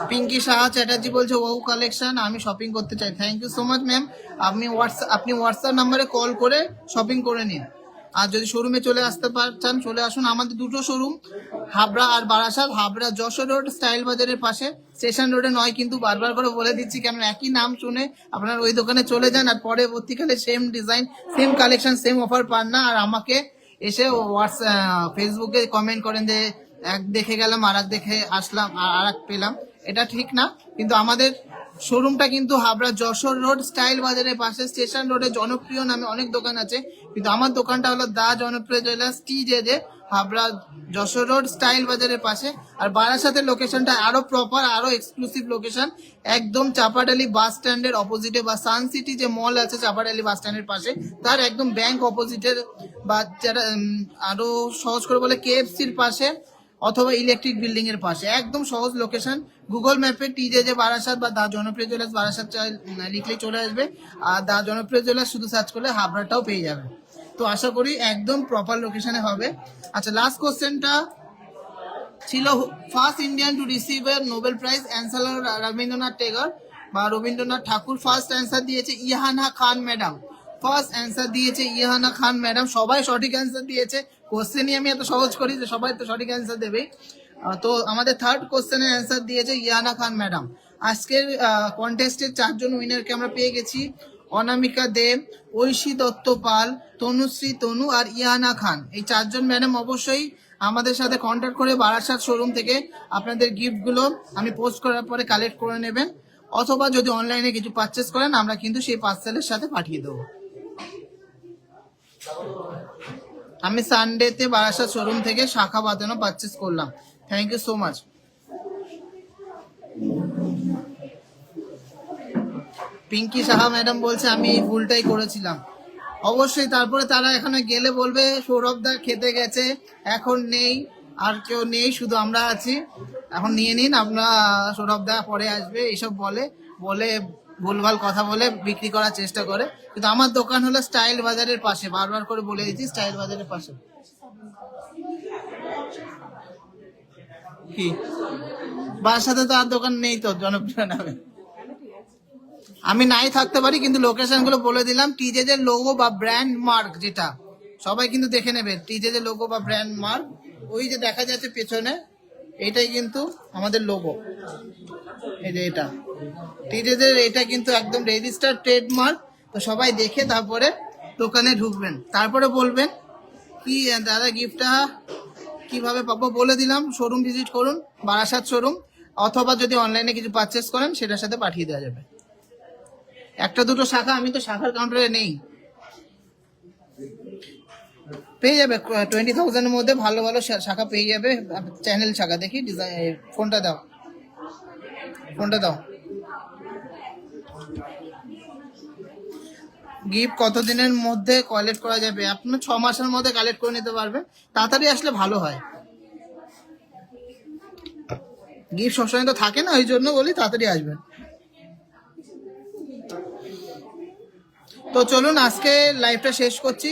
Pinki Saha Chatterjee বলছে ওয়াও কালেকশন, আমি শপিং করতে চাই। Thank you so much ma'am. আপনি হোয়াটসঅ্যাপ নাম্বারে কল করে শপিং করে নিন। আর যদি শোরুমে চলে আসতে চান চলে আসুন। আমাদের দুটো শোরুম, হাবড়া আর বারাসাত। হাবড়া যশোর রোড স্টাইল বাজারের পাশে, স্টেশন রোডে নয়, কিন্তু বারবার করে বলে দিচ্ছি কেন একই নাম শুনে আপনারা ওই দোকানে চলে যান, আর পরবর্তীকালে same design same collection same offer পান না, আর আমাকে এসে ফেসবুকে কমেন্ট করেন যে এক দেখে গেলাম আর এক দেখে আসলাম আর এক পেলাম, এটা ঠিক না। কিন্তু আমাদের শোরুমটা কিন্তু হাবড়া যশোর রোড স্টাইল বাজারের পাশে, স্টেশন রোডে জনপ্রিয় নামে অনেক দোকান আছে, কিন্তু আমার দোকানটা হলো দা জনপ্রিয় jewellers TJJ, Habra Jessore road style বাজারের পাশে। আর বারাসাতের লোকেশনটা আরো প্রপার, আরো এক্সক্লুসিভ লোকেশন, একদম চাপাডালি বাস স্ট্যান্ডের অপোজিটে, বা সান সিটি যে মল আছে চাপাডালি বাস স্ট্যান্ডের পাশে, তার একদম ব্যাংক অপোজিটের, বা যারা আরো সহজ করে বলে KFCর পাশে, অথবা ইলেকট্রিক বিল্ডিং এর পাশে, একদম সহজ লোকেশন। গুগল ম্যাপে TJJ বারাসাত বা দা জনপ্রিয় জুয়েলার্স বারাসাত লিখলেই চলে আসবে, আর দা জনপ্রিয় জুয়েলার্স শুধু সার্চ করলে হাবড়াটাও পেয়ে যাবে। তো আশা করি একদম প্রপার লোকেশনে হবে। আচ্ছা লাস্ট কোশ্চেনটা ছিল, first Indian to receive a Nobel prize, answer Rabindranath Tagore বা রবীন্দ্রনাথ ঠাকুর। ফার্স্ট অ্যান্সার দিয়েছে ইহানা খান ম্যাডাম, ফার্স্ট অ্যান্সার দিয়েছে ইহানা খান ম্যাডাম। সবাই সঠিক অ্যান্সার দিয়েছে, কোশ্চেনই আমি এত সহজ করি যে সবাই তো সঠিক অ্যান্সার দেবেই। তো আমাদের থার্ড কোশ্চেনের অ্যান্সার দিয়েছে ইহানা খান ম্যাডাম। আজকের কন্টেস্টের 4 জন উইনারকে আমরা পেয়ে গেছি, অনামিকা দেব, ঐশী দত্ত পাল, তনুশ্রী তনু আর ইহানা খান। এই 4 জন ম্যাডাম অবশ্যই আমাদের সাথে কন্ট্যাক্ট করে বারাসাত শোরুম থেকে আপনাদের গিফটগুলো আমি পোস্ট করার পরে কালেক্ট করে নেবেন, অথবা যদি অনলাইনে কিছু পারচেস করেন আমরা কিন্তু সেই পার্সেলের সাথে পাঠিয়ে দেবো। আমি সানডেতে বারাসাত শোরুম থেকে শাখা বাঁধানো পারচেস করলাম। Thank you so much. Pinki Saha madam বলছে আমি এই ভুলটাই করেছিলাম। অবশ্যই তারপরে তারা এখানে গেলে বলবে সৌরভ দা খেতে গেছে, এখন নেই, আর কেউ নেই, শুধু আমরা আছি, এখন নিয়ে নিন আপনারা, সৌরভ দা পরে আসবে, এইসব বলে ভুলভাল কথা বলে বিক্রি করার চেষ্টা করে। কিন্তু আমার দোকান হলো স্টাইল বাজারের পাশে, বারবার করে বলে দিচ্ছি স্টাইল বাজারের পাশে। কি বাসাতে তো আর দোকান নেই তো জনপ্রিয় নামে। আমি নাই থাকতে পারি, কিন্তু লোকেশন গুলো বলে দিলাম। টিজেজ এর লোগো বা ব্র্যান্ড মার্ক, যেটা সবাই কিন্তু দেখে নেবে, টিজেজ এর লোগো বা ব্র্যান্ড মার্ক, ওই যে দেখা যাচ্ছে পেছনে, এইটাই কিন্তু আমাদের লোগো। এই যে এটা টিজেজ এর, এটা কিন্তু একদম রেজিস্টার ট্রেডমার্ক। তো সবাই দেখে তারপরে দোকানে ঢুকবেন, তারপরে বলবেন কি দাদা গিফটটা কিভাবে পাবো। বলে দিলাম, শোরুম ভিজিট করুন, বারাসাত শোরুম, অথবা যদি অনলাইনে কিছু পারচেস করেন সেটার সাথে পাঠিয়ে দেওয়া যাবে। একটা দুটো শাখা, আমি তো শাখার কাউন্টারে নেই। পেয়ে যাবে 20,000-এর মধ্যে ভালো ভালো শাখা পেয়ে যাবে, চ্যানেল শাখা। দেখি ডিজাইন, ফোনটা দাও, ফোনটা দাও। গিফট কতদিনের মধ্যে কালেক্ট করা যাবে? আপনার 6 মাসের মধ্যে কালেক্ট করে নিতে পারবেন, তাড়াতাড়ি আসলে ভালো হয়। গিফট সবসময় তো থাকে না, ওই জন্য বলি তাড়াতাড়ি আসবেন। তো চলুন আজকে লাইভটা শেষ করছি।